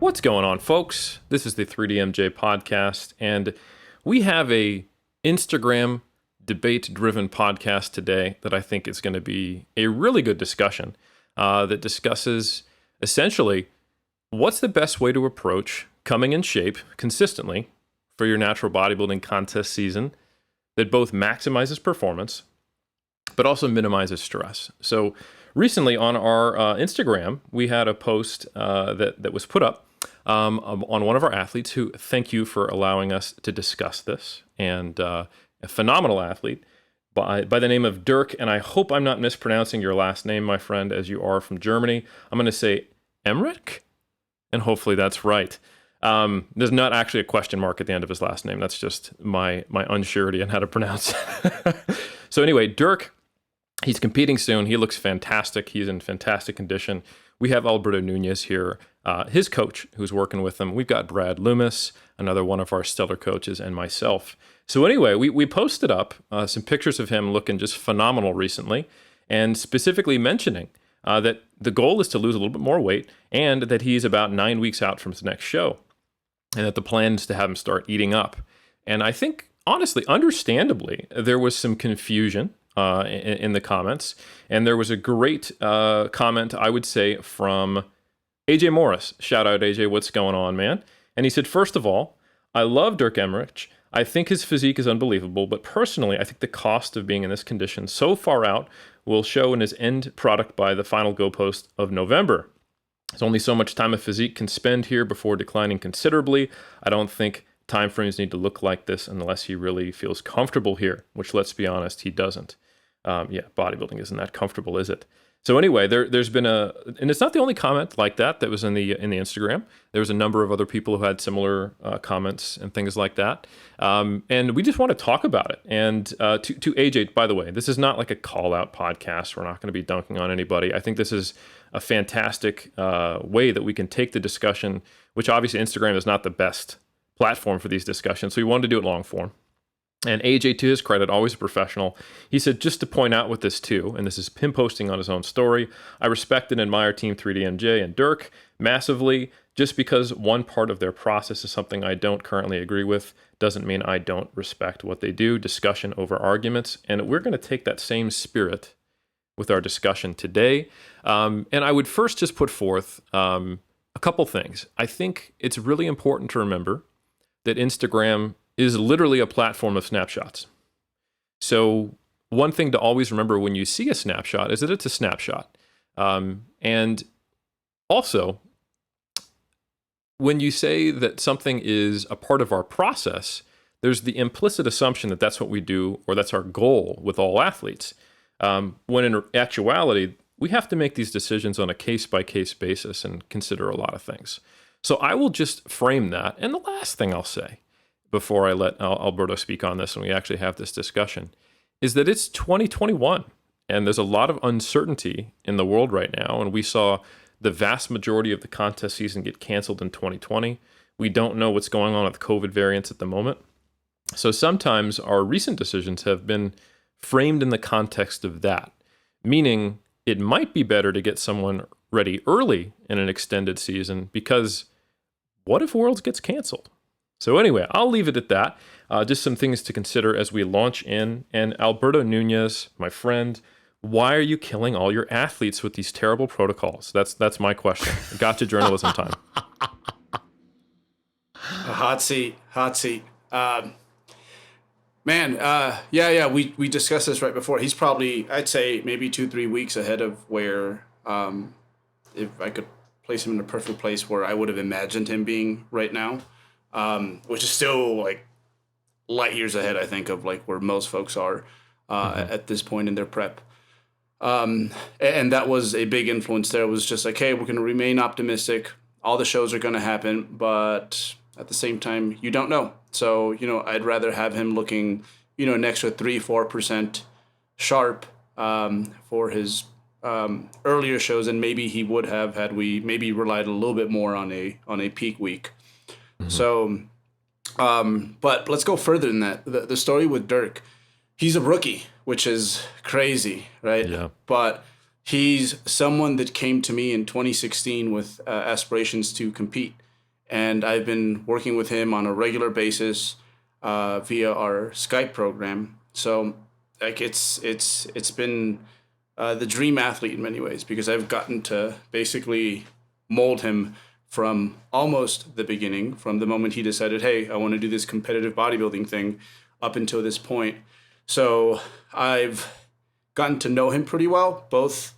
What's going on, folks? This is the 3DMJ podcast, and we have a Instagram debate-driven podcast today that I think is going to be a really good discussion that discusses essentially what's the best way to approach coming in shape consistently for your natural bodybuilding contest season that both maximizes performance but also minimizes stress. So recently on our Instagram, we had a post that was put up on one of our athletes who, thank you for allowing us to discuss this, and a phenomenal athlete by the name of Dirk, and I hope I'm not mispronouncing your last name, my friend, as you are from Germany. I'm going to say Emmerich, and hopefully that's right. There's not actually a question mark at the end of his last name. That's just my unsurety on how to pronounce it. So anyway, Dirk, he's competing soon. He looks fantastic. He's in fantastic condition. We have Alberto Nunez here, his coach, who's working with him. We've got Brad Loomis, another one of our stellar coaches, and myself. So anyway, we posted up some pictures of him looking just phenomenal recently, and specifically mentioning that the goal is to lose a little bit more weight, and that he's about 9 weeks out from his next show, and that the plan is to have him start eating up. And I think, honestly, understandably, there was some confusion in the comments, and there was a great comment, I would say, from AJ Morris. Shout out, AJ, what's going on, man? And he said, first of all, I love Dirk Emmerich. I think his physique is unbelievable, but personally, I think the cost of being in this condition so far out will show in his end product by the final go post of November. There's only so much time a physique can spend here before declining considerably. I don't think timeframes need to look like this unless he really feels comfortable here, which, let's be honest, he doesn't. Bodybuilding isn't that comfortable, is it? So anyway, there's been and it's not the only comment like that was in the Instagram. There was a number of other people who had similar comments and things like that. And we just want to talk about it. And to AJ, by the way, this is not like a call-out podcast. We're not going to be dunking on anybody. I think this is a fantastic way that we can take the discussion, which obviously Instagram is not the best platform for these discussions. So we wanted to do it long form. And AJ, to his credit, always a professional, he said, just to point out with this too, and this is him posting on his own story, I respect and admire Team 3DMJ and Dirk massively. Just because one part of their process is something I don't currently agree with doesn't mean I don't respect what they do. Discussion over arguments. And we're going to take that same spirit with our discussion today. And I would first just put forth a couple things. I think it's really important to remember that Instagram is literally a platform of snapshots. So one thing to always remember when you see a snapshot is that it's a snapshot. And also, when you say that something is a part of our process, there's the implicit assumption that that's what we do, or that's our goal with all athletes. When in actuality, we have to make these decisions on a case-by-case basis and consider a lot of things. So I will just frame that. And the last thing I'll say, before I let Alberto speak on this and we actually have this discussion, is that it's 2021 and there's a lot of uncertainty in the world right now. And we saw the vast majority of the contest season get canceled in 2020. We don't know what's going on with COVID variants at the moment. So sometimes our recent decisions have been framed in the context of that, meaning it might be better to get someone ready early in an extended season, because what if Worlds gets canceled? So anyway, I'll leave it at that. Just some things to consider as we launch in. And Alberto Nunez, my friend, why are you killing all your athletes with these terrible protocols? That's my question. Gotcha journalism time. A hot seat. We discussed this right before. He's probably, I'd say, maybe 2-3 weeks ahead of where, if I could place him in a perfect place where I would have imagined him being right now. Which is still like light years ahead, I think, of like where most folks are at this point in their prep. And that was a big influence there. It was just like, hey, we're going to remain optimistic. All the shows are going to happen, but at the same time, you don't know. So, I'd rather have him looking, an extra 3-4% sharp for his earlier shows than maybe he would have had we maybe relied a little bit more on a peak week. Mm-hmm. So, but let's go further than that. The story with Dirk, he's a rookie, which is crazy, right? Yeah. But he's someone that came to me in 2016 with aspirations to compete. and I've been working with him on a regular basis via our Skype program. So like it's been the dream athlete in many ways, because I've gotten to basically mold him from almost the beginning, from the moment he decided, hey, I want to do this competitive bodybuilding thing, up until this point. So I've gotten to know him pretty well, both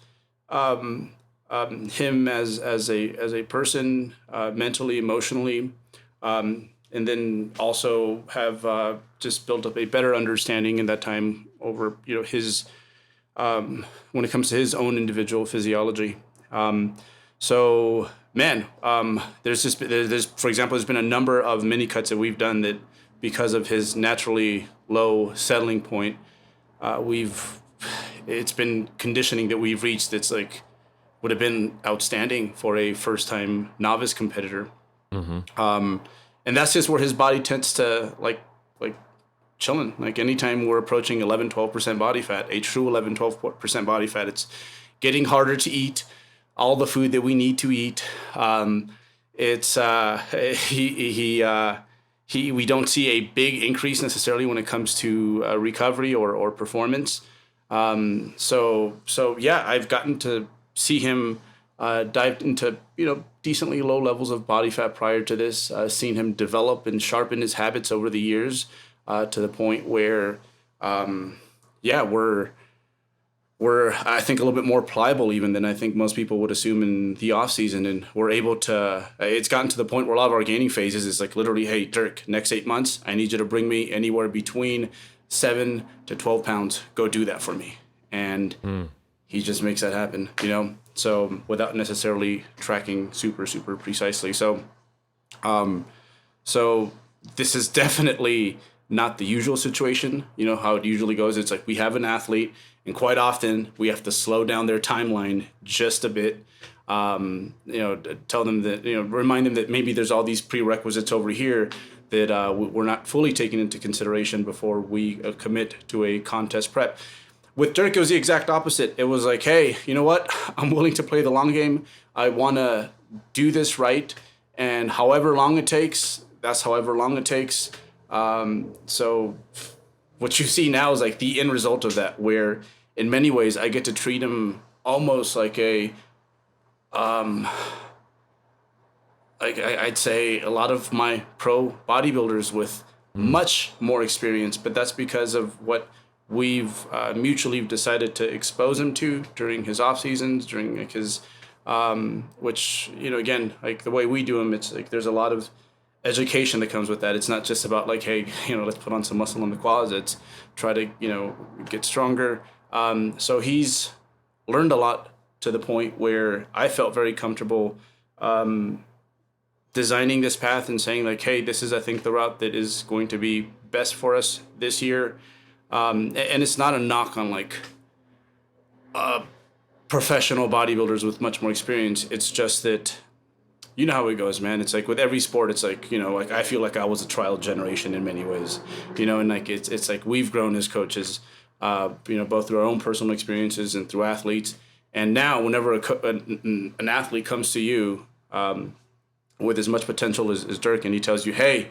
him as a person, mentally, emotionally, and then also have just built up a better understanding in that time over his when it comes to his own individual physiology. So man, there's for example, there's been a number of mini cuts that we've done that, because of his naturally low settling point, it's been conditioning that we've reached that's like would have been outstanding for a first time novice competitor. And that's just where his body tends to like chilling. Like anytime we're approaching 11-12% body fat, a true 11-12% body fat, it's getting harder to eat all the food that we need to eat. It's we don't see a big increase necessarily when it comes to recovery or performance. So yeah, I've gotten to see him dive into decently low levels of body fat prior to this. Seen him develop and sharpen his habits over the years to the point where we're I think a little bit more pliable even than I think most people would assume in the off season, and we're able to. It's gotten to the point where a lot of our gaining phases is like literally, hey Dirk, next 8 months I need you to bring me anywhere between 7 to 12 pounds. Go do that for me, and he just makes that happen. So without necessarily tracking super precisely. So this is definitely not the usual situation. How it usually goes. It's like we have an athlete, and quite often we have to slow down their timeline just a bit. Tell them that, remind them that maybe there's all these prerequisites over here that we're not fully taking into consideration before we commit to a contest prep. With Dirk, it was the exact opposite. It was like, hey, you know what? I'm willing to play the long game. I want to do this right. And however long it takes, that's however long it takes. So what you see now is like the end result of that, where in many ways I get to treat him almost like I'd say a lot of my pro bodybuilders with much more experience, but that's because of what we've mutually decided to expose him to during his off seasons, during like his, which, again, like the way we do them, it's like there's a lot of education that comes with that. It's not just about like, hey, let's put on some muscle in the quads. It's try to, get stronger. So he's learned a lot to the point where I felt very comfortable designing this path and saying like, hey, this is, I think, the route that is going to be best for us this year. And it's not a knock on like professional bodybuilders with much more experience. It's just that, how it goes, man. It's like with every sport, it's like, like I feel like I was a trial generation in many ways, and like it's like we've grown as coaches, both through our own personal experiences and through athletes. And now whenever an athlete comes to you with as much potential as Dirk, and he tells you, hey,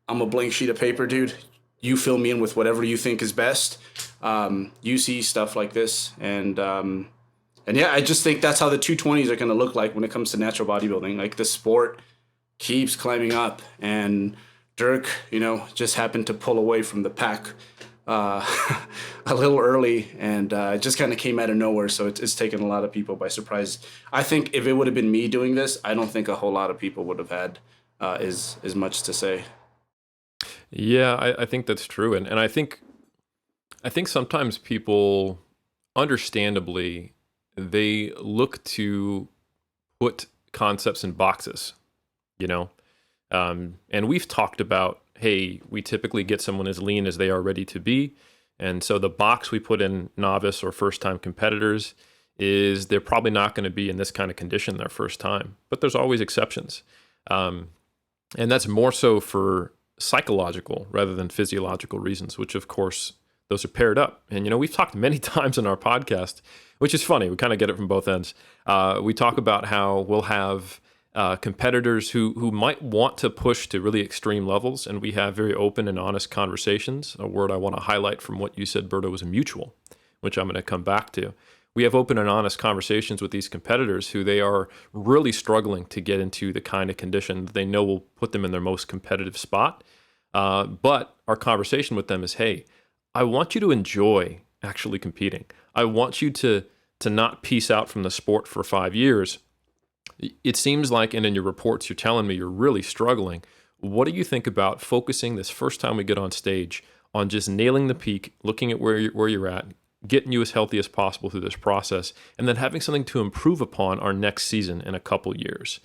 I'm a blank sheet of paper, dude. You fill me in with whatever you think is best. You see stuff like this. And yeah, I just think that's how the 220s are going to look like when it comes to natural bodybuilding. Like the sport keeps climbing up, and Dirk, just happened to pull away from the pack a little early, and it just kind of came out of nowhere. So it's taken a lot of people by surprise. I think if it would have been me doing this, I don't think a whole lot of people would have had as much to say. Yeah, I think that's true. And I think sometimes people, understandably, they look to put concepts in boxes, and we've talked about, hey, we typically get someone as lean as they are ready to be. And so the box we put in novice or first-time competitors is they're probably not going to be in this kind of condition their first time. But there's always exceptions. And that's more so for psychological rather than physiological reasons, which of course those are paired up. And we've talked many times in our podcast, which is funny, we kind of get it from both ends. We talk about how we'll have competitors who might want to push to really extreme levels, and we have very open and honest conversations. A word I want to highlight from what you said, Berto, was mutual, which I'm going to come back to. We have open and honest conversations with these competitors who they are really struggling to get into the kind of condition that they know will put them in their most competitive spot. But our conversation with them is, hey, I want you to enjoy actually competing. I want you to not peace out from the sport for 5 years. It seems like, and in your reports, you're telling me you're really struggling. What do you think about focusing this first time we get on stage on just nailing the peak, looking at where you're at, getting you as healthy as possible through this process, and then having something to improve upon our next season in a couple years?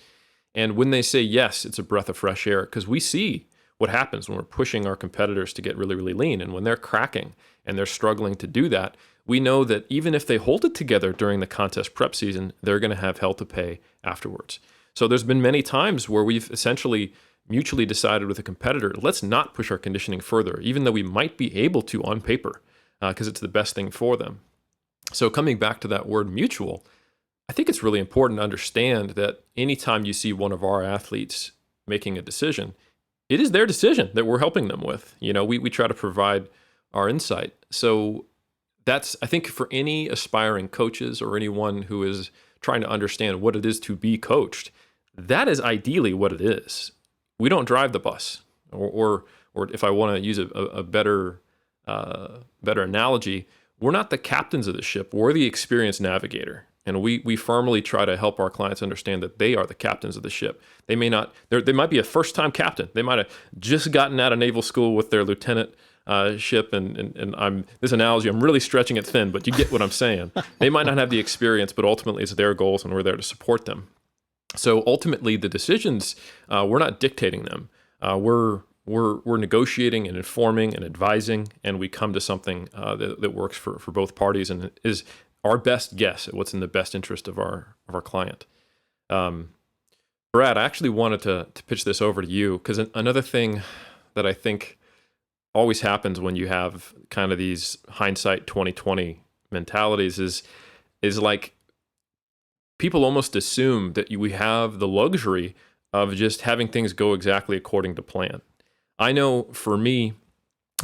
And when they say yes, it's a breath of fresh air, because we see what happens when we're pushing our competitors to get really, really lean. And when they're cracking and they're struggling to do that, we know that even if they hold it together during the contest prep season, they're going to have hell to pay afterwards. So there's been many times where we've essentially mutually decided with a competitor, let's not push our conditioning further, even though we might be able to on paper, because it's the best thing for them. So coming back to that word mutual, I think it's really important to understand that anytime you see one of our athletes making a decision, it is their decision that we're helping them with. We try to provide our insight. So that's, I think, for any aspiring coaches or anyone who is trying to understand what it is to be coached, that is ideally what it is. We don't drive the bus, or if I want to use a better analogy, we're not the captains of the ship. We're the experienced navigator. And we firmly try to help our clients understand that they are the captains of the ship. They might be a first-time captain. They might have just gotten out of naval school with their lieutenant ship. And this analogy, I'm really stretching it thin, but you get what I'm saying. They might not have the experience, but ultimately it's their goals, and we're there to support them. So ultimately, the decisions, we're not dictating them. We're negotiating and informing and advising, and we come to something that works for both parties and is our best guess at what's in the best interest of our client. Brad, I actually wanted to pitch this over to you, because another thing that I think always happens when you have kind of these hindsight 2020 mentalities is like people almost assume that we have the luxury of just having things go exactly according to plan. I know for me,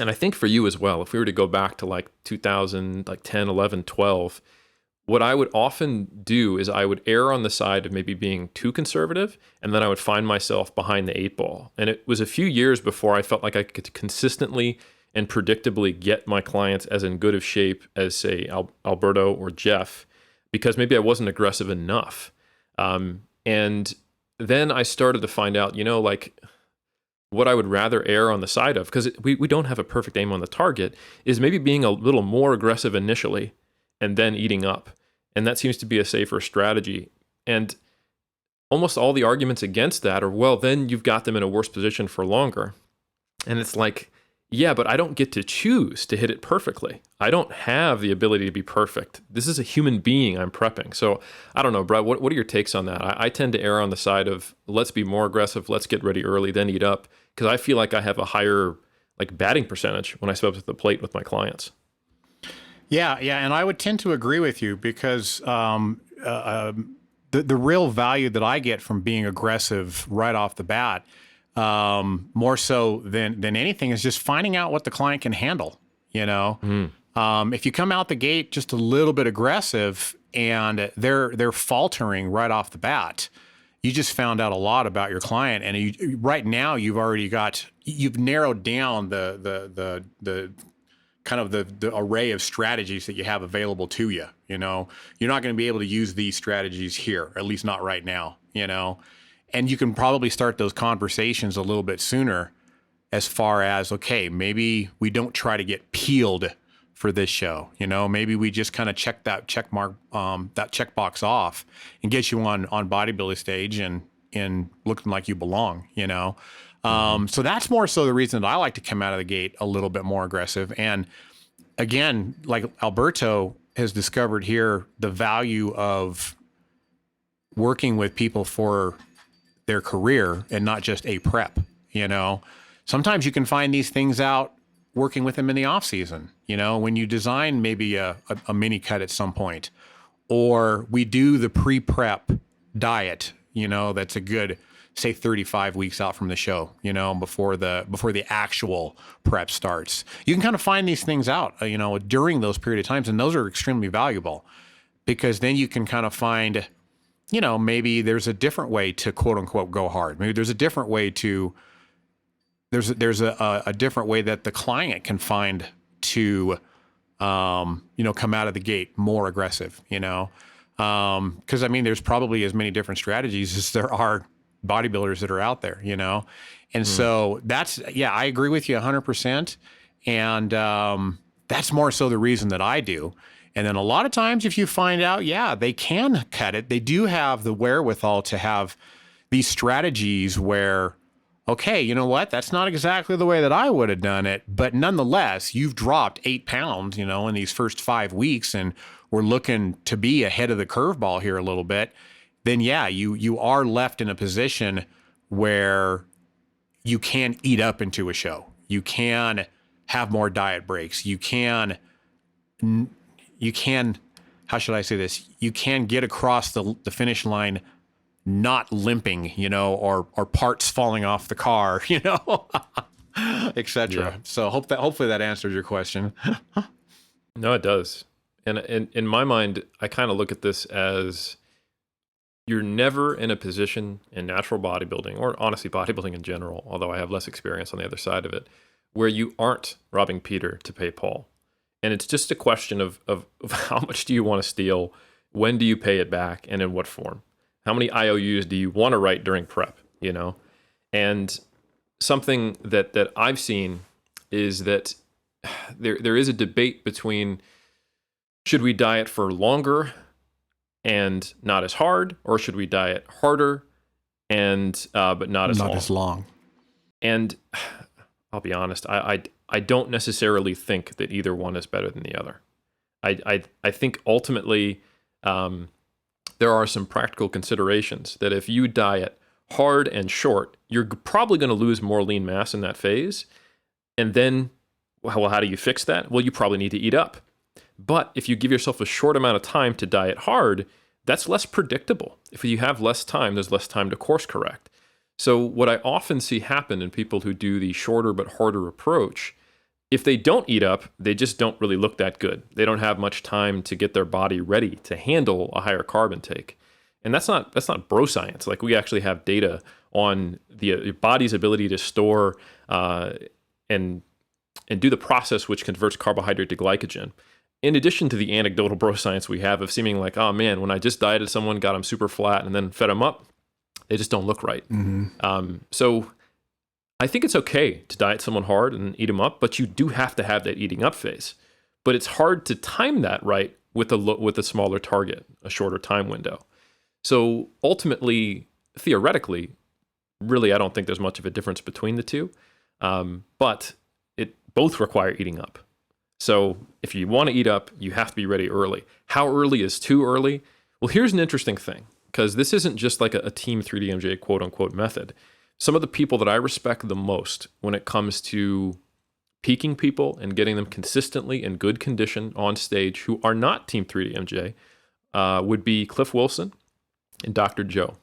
and I think for you as well, if we were to go back to like 2000, like 10, 11, 12, what I would often do is I would err on the side of maybe being too conservative, and then I would find myself behind the 8 ball. And it was a few years before I felt like I could consistently and predictably get my clients as in good of shape as, say, Alberto or Jeff, because maybe I wasn't aggressive enough. And then I started to find out, like, what I would rather err on the side of, because we don't have a perfect aim on the target, is maybe being a little more aggressive initially and then eating up. And that seems to be a safer strategy. And almost all the arguments against that are, well, then you've got them in a worse position for longer. And it's like, yeah, but I don't get to choose to hit it perfectly. I don't have the ability to be perfect. This is a human being I'm prepping. So I don't know, Brad, what are your takes on that? I tend to err on the side of let's be more aggressive, let's get ready early, then eat up, because I feel like I have a higher batting percentage when I step up to the plate with my clients. Yeah, and I would tend to agree with you, because the real value that I get from being aggressive right off the bat, more so than anything, is just finding out what the client can handle. If you come out the gate just a little bit aggressive and they're faltering right off the bat, you just found out a lot about your client. And right now you've narrowed down the kind of the array of strategies that you have available to you. You're not going to be able to use these strategies here, at least not right now, and you can probably start those conversations a little bit sooner, as far as, okay, maybe we don't try to get peeled for this show. Maybe we just kind of check that checkbox off and get you on bodybuilding stage and looking like you belong, So that's more so the reason that I like to come out of the gate a little bit more aggressive. And again, like Alberto has discovered here, the value of working with people for their career and not just a prep. Sometimes you can find these things out working with them in the off season, when you design maybe a mini cut at some point, or we do the pre-prep diet, that's a good, say 35 weeks out from the show, before the actual prep starts. You can kind of find these things out, during those period of times. And those are extremely valuable because then you can kind of find, maybe there's a different way to quote unquote go hard. Maybe there's a different way there's a different way that the client can find to, come out of the gate more aggressive, because there's probably as many different strategies as there are bodybuilders that are out there, and so I agree with you 100%. And that's more so the reason that I do. And then a lot of times if you find out, they can cut it. They do have the wherewithal to have these strategies where, okay, you know what? That's not exactly the way that I would have done it. But nonetheless, you've dropped 8 pounds, in these first 5 weeks, and we're looking to be ahead of the curveball here a little bit. Then you are left in a position where you can eat up into a show. You can have more diet breaks. You can, how should I say this? You can get across the finish line not limping, or parts falling off the car, etc. Yeah. So hopefully that answers your question. No, it does. And in my mind, I kind of look at this as you're never in a position in natural bodybuilding, or honestly bodybuilding in general, although I have less experience on the other side of it, where you aren't robbing Peter to pay Paul. And it's just a question of how much do you want to steal, when do you pay it back, and in what form? How many IOUs do you want to write during prep, And something that I've seen is that there is a debate between, should we diet for longer and not as hard, or should we diet harder and but not as long? And I'll be honest, I don't necessarily think that either one is better than the other. I think ultimately there are some practical considerations that if you diet hard and short, you're probably going to lose more lean mass in that phase. And then, well, how do you fix that? Well, you probably need to eat up. But if you give yourself a short amount of time to diet hard, that's less predictable. If you have less time, there's less time to course correct. So what I often see happen in people who do the shorter but harder approach, if they don't eat up, they just don't really look that good. They don't have much time to get their body ready to handle a higher carb intake. And that's not bro science. Like, we actually have data on the body's ability to store and do the process which converts carbohydrate to glycogen. In addition to the anecdotal bro science we have of seeming like, oh man, when I just dieted someone, got them super flat, and then fed them up, they just don't look right. Mm-hmm. So I think it's okay to diet someone hard and eat them up, but you do have to have that eating up phase. But it's hard to time that right with a smaller target, a shorter time window. So ultimately, theoretically, really, I don't think there's much of a difference between the two, but it both require eating up. So if you want to eat up, you have to be ready early. How early is too early? Well, here's an interesting thing, because this isn't just like a Team 3DMJ quote unquote method. Some of the people that I respect the most when it comes to peaking people and getting them consistently in good condition on stage who are not Team 3DMJ would be Cliff Wilson and Dr. Joe.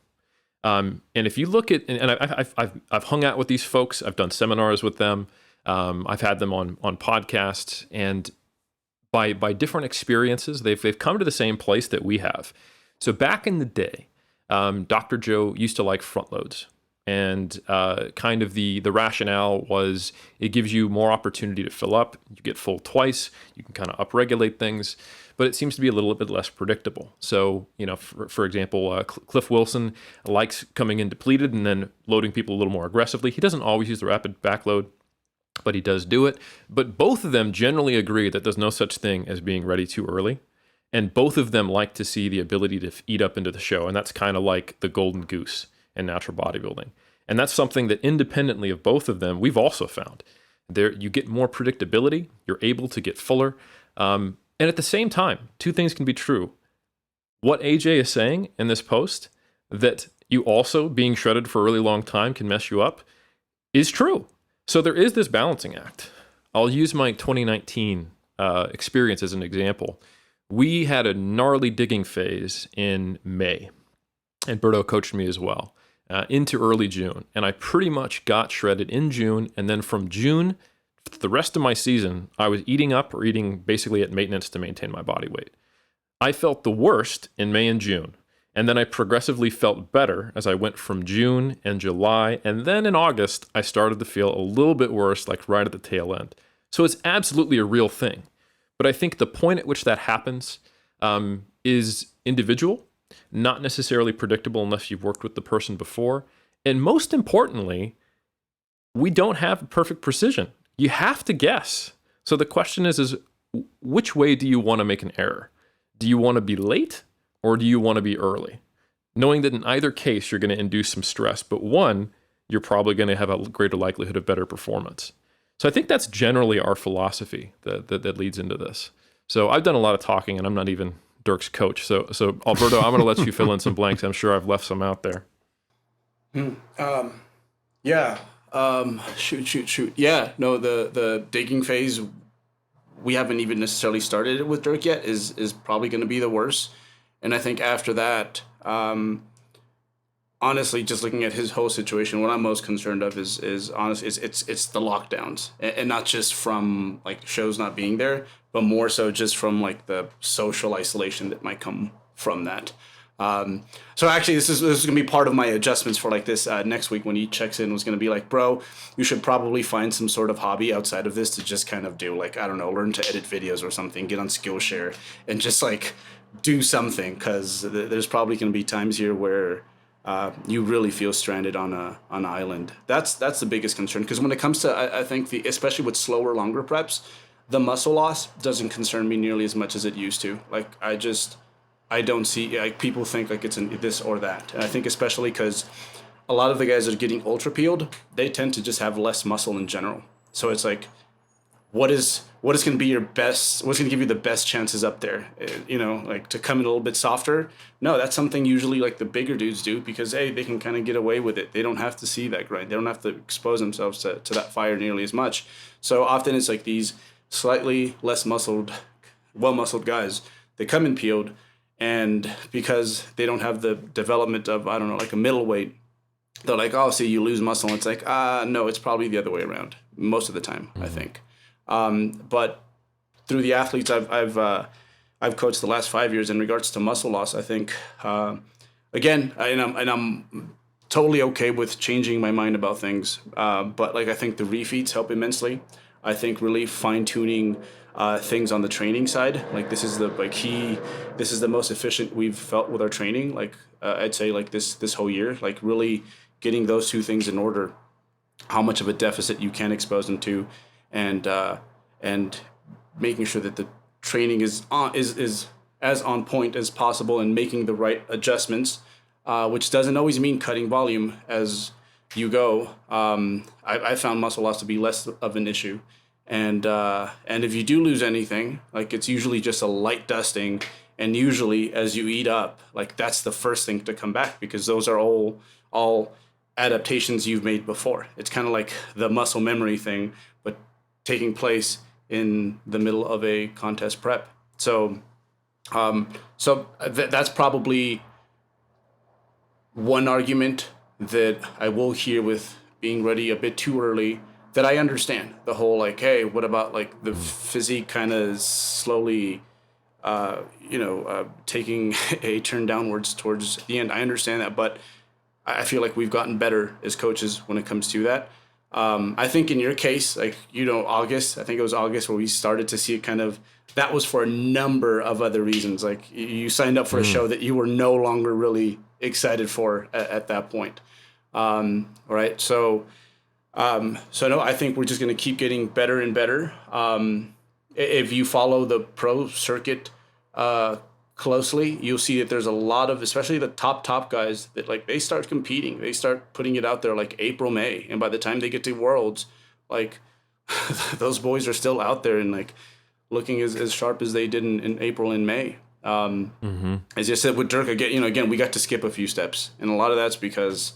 And if you look at, and I've hung out with these folks, I've done seminars with them, I've had them on podcasts, and by different experiences, they've come to the same place that we have. So back in the day, Dr. Joe used to like front loads, and kind of the rationale was it gives you more opportunity to fill up. You get full twice. You can kind of upregulate things, but it seems to be a little bit less predictable. So, for example, Cliff Wilson likes coming in depleted and then loading people a little more aggressively. He doesn't always use the rapid backload, but he does do it. But both of them generally agree that there's no such thing as being ready too early. And both of them like to see the ability to eat up into the show. And that's kind of like the golden goose in natural bodybuilding. And that's something that independently of both of them, we've also found. There, you get more predictability. You're able to get fuller. And at the same time, two things can be true. What AJ is saying in this post, that you also being shredded for a really long time can mess you up, is true. So there is this balancing act. I'll use my 2019 experience as an example. We had a gnarly digging phase in May. Alberto coached me as well, into early June. And I pretty much got shredded in June. And then from June, the rest of my season, I was eating up or eating basically at maintenance to maintain my body weight. I felt the worst in May and June. And then I progressively felt better as I went from June and July. And then in August, I started to feel a little bit worse, like right at the tail end. So it's absolutely a real thing. But I think the point at which that happens is individual, not necessarily predictable unless you've worked with the person before. And most importantly, we don't have perfect precision. You have to guess. So the question is which way do you want to make an error? Do you want to be late or do you want to be early? Knowing that in either case, you're going to induce some stress, but one, you're probably going to have a greater likelihood of better performance. So I think that's generally our philosophy that leads into this. So I've done a lot of talking, and I'm not even Dirk's coach. So Alberto, I'm going to let you fill in some blanks. I'm sure I've left some out there. Yeah. Shoot. Yeah. No, the digging phase, we haven't even necessarily started it with Dirk yet, is probably going to be the worst. And I think after that, honestly, just looking at his whole situation, what I'm most concerned of is honestly, it's the lockdowns, and not just from like shows not being there, but more so just from like the social isolation that might come from that. So actually, this is gonna be part of my adjustments for like this next week when he checks in, was gonna be like, bro, you should probably find some sort of hobby outside of this to just kind of do, like, I don't know, learn to edit videos or something, get on Skillshare, and just like do something, because there's probably gonna be times here where you really feel stranded on an island. That's the biggest concern, because when it comes to I think especially with slower, longer preps, the muscle loss doesn't concern me nearly as much as it used to. Like I don't see, like, people think like it's this or that. And I think especially because a lot of the guys that are getting ultra peeled, they tend to just have less muscle in general. So it's like, what is going to be your best, what's going to give you the best chances up there? You know, like to come in a little bit softer. No, that's something usually like the bigger dudes do, because hey, they can kind of get away with it. They don't have to see that grind. They don't have to expose themselves to that fire nearly as much. So often it's like these slightly less muscled, well-muscled guys, they come in peeled, and because they don't have the development of, I don't know, like a middleweight, they're like, oh, see, you lose muscle. And it's like, no, it's probably the other way around most of the time, I think. But through the athletes I've coached the last 5 years in regards to muscle loss, I think, again, I'm totally okay with changing my mind about things. But like, I think the refeeds help immensely. I think really fine tuning things on the training side, like this is the most efficient we've felt with our training. Like I'd say like this whole year, like really getting those two things in order, how much of a deficit you can expose them to, and making sure that the training is as on point as possible, and making the right adjustments, which doesn't always mean cutting volume as you go. I found muscle loss to be less of an issue. And if you do lose anything, like it's usually just a light dusting, and usually as you eat up, like that's the first thing to come back, because those are all adaptations you've made before. It's kind of like the muscle memory thing, but taking place in the middle of a contest prep. So that's probably one argument that I will hear with being ready a bit too early, that I understand. The whole like, hey, what about like the physique kind of slowly, taking a turn downwards towards the end. I understand that, but I feel like we've gotten better as coaches when it comes to that. I think in your case, like, August, I think it was August where we started to see it kind of, that was for a number of other reasons. Like you signed up for a show that you were no longer really excited for at that point. Right. So no, I think we're just going to keep getting better and better. If you follow the pro circuit closely, you'll see that there's a lot of, especially the top guys, that like they start competing, they start putting it out there like April, May, and by the time they get to Worlds, like those boys are still out there and like looking as sharp as they did in April and May. As you said with Dirk, again, we got to skip a few steps, and a lot of that's because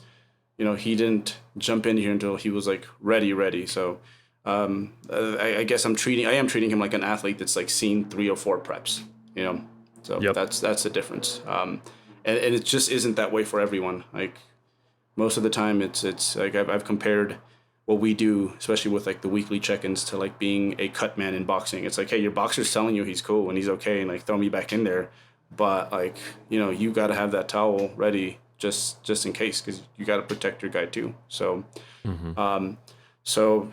he didn't jump in here until he was like ready. So I guess I am treating him like an athlete that's like seen 3 or 4 preps, So yep. That's the difference. and it just isn't that way for everyone. Like most of the time, it's like I've compared what we do, especially with like the weekly check-ins, to like being a cut man in boxing. It's like, hey, your boxer's telling you he's cool and he's okay, and like throw me back in there, but like you got to have that towel ready just in case, because you got to protect your guy too. So, so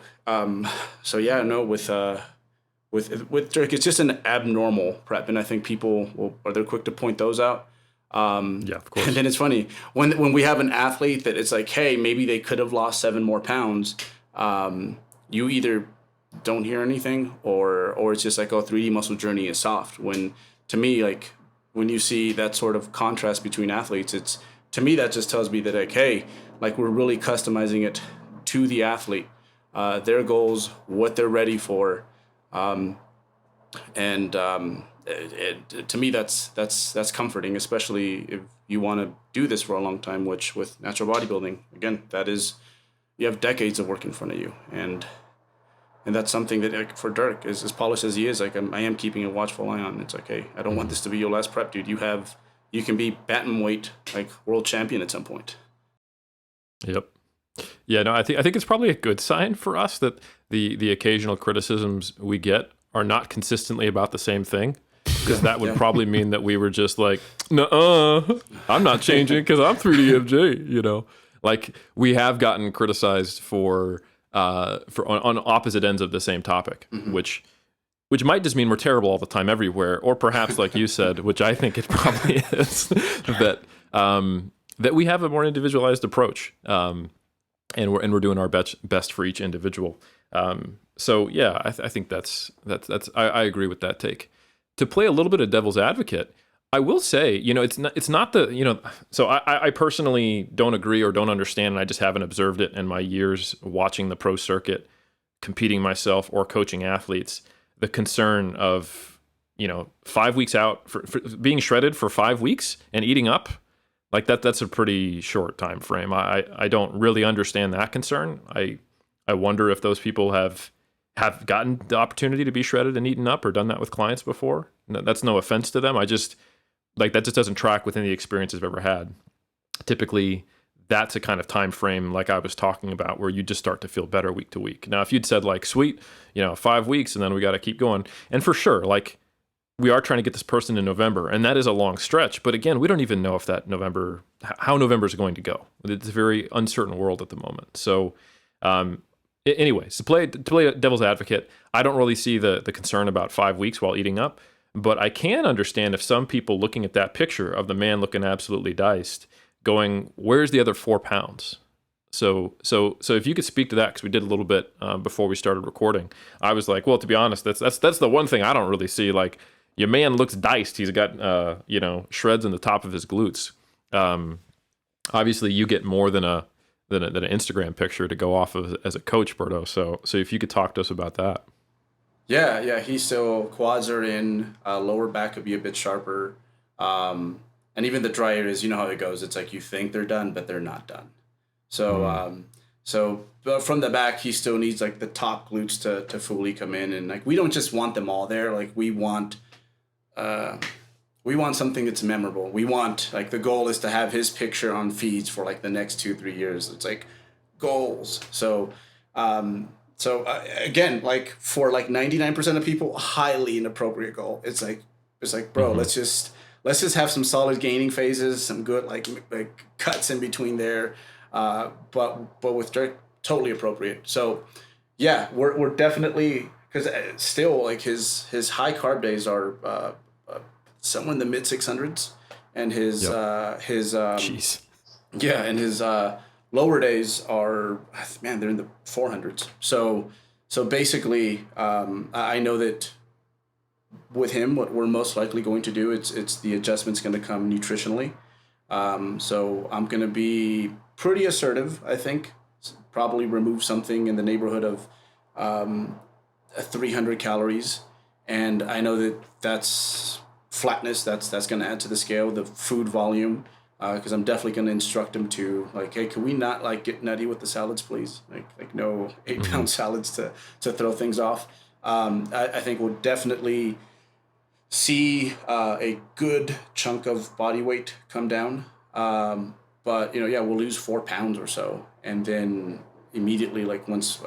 yeah, no, with Dirk, it's just an abnormal prep, and I think people they're quick to point those out. Yeah, of course. And then it's funny when we have an athlete that it's like, hey, maybe they could have lost 7 more pounds. You either don't hear anything, or it's just like, oh, 3D muscle journey is soft. When to me, like when you see that sort of contrast between athletes, it's to me that just tells me that like, hey, like we're really customizing it to the athlete, their goals, what they're ready for, to me that's comforting, especially if you want to do this for a long time, which with natural bodybuilding, again, that is, you have decades of work in front of you, and that's something that, like, for Dirk, as polished as he is, like I am keeping a watchful eye on. It's like, hey, I don't want this to be your last prep, dude. You can be bantamweight like world champion at some point. Yep. Yeah, no, I think it's probably a good sign for us that the occasional criticisms we get are not consistently about the same thing, because that would probably mean that we were just like, nuh-uh, I'm not changing because I'm 3DMJ, Like, we have gotten criticized for on opposite ends of the same topic, which might just mean we're terrible all the time everywhere, or perhaps, like you said, which I think it probably is, that we have a more individualized approach, and we're doing our best for each individual. So yeah, I think that's I agree with that take. To play a little bit of devil's advocate, I will say, it's not the, so I personally don't agree or don't understand, and I just haven't observed it in my years watching the pro circuit, competing myself or coaching athletes, the concern of, 5 weeks out for being shredded for 5 weeks and eating up, like that's a pretty short time frame. I don't really understand that concern. I wonder if those people have gotten the opportunity to be shredded and eaten up or done that with clients before. That's no offense to them. I just, like, that just doesn't track within the experience I've ever had. Typically, that's a kind of time frame, like I was talking about, where you just start to feel better week to week. Now, if you'd said, like, sweet, 5 weeks and then we got to keep going. And for sure, like, we are trying to get this person in November, and that is a long stretch. But again, we don't even know if how November is going to go. It's a very uncertain world at the moment. So, anyways, to play devil's advocate, I don't really see the concern about 5 weeks while eating up, but I can understand if some people looking at that picture of the man looking absolutely diced, going, "Where's the other 4 pounds?" So if you could speak to that, because we did a little bit before we started recording. I was like, well, to be honest, that's the one thing I don't really see. Like, your man looks diced. He's got shreds in the top of his glutes. Obviously, you get more than an Instagram picture to go off of as a coach, Berto. So if you could talk to us about that. Yeah, he's still, quads are in, lower back could be a bit sharper, and even the dry areas, you know how it goes. It's like you think they're done, but they're not done. So, but from the back, he still needs like the top glutes to fully come in, and like we don't just want them all there. Like we want something that's memorable. We want, like, the goal is to have his picture on feeds for like the next 2-3 years. It's like goals. So again, like for like 99% of people, highly inappropriate goal. It's like, bro, let's just have some solid gaining phases, some good like cuts in between there. But with Dirk, totally appropriate. So yeah, we're definitely, because still like his high carb days are somewhere in the mid 600s, and his Jeez. Yeah, and his lower days are, man, they're in the 400s. So basically, I know that with him, what we're most likely going to do, it's the adjustment's going to come nutritionally. So I'm going to be pretty assertive, I think. Probably remove something in the neighborhood of 300 calories. And I know that that's flatness. That's going to add to the scale, the food volume. Because I'm definitely going to instruct him to, like, hey, can we not like get nutty with the salads, please? Like no 8-pound salads to throw things off. I think we'll definitely see a good chunk of body weight come down. But yeah, we'll lose 4 pounds or so, and then immediately, like once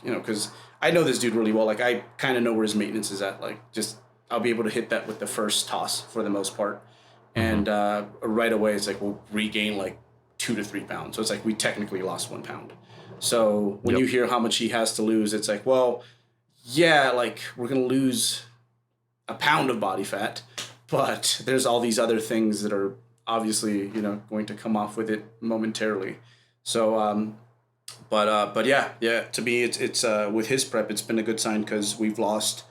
because I know this dude really well. Like I kind of know where his maintenance is at. Like just I'll be able to hit that with the first toss for the most part, and right away it's like we'll regain like 2 to 3 pounds. So it's like we technically lost 1 pound. So when you hear how much he has to lose, it's like, well, yeah, like we're gonna lose a pound of body fat, but there's all these other things that are obviously going to come off with it momentarily. So but yeah, to me it's with his prep it's been a good sign because we've lost,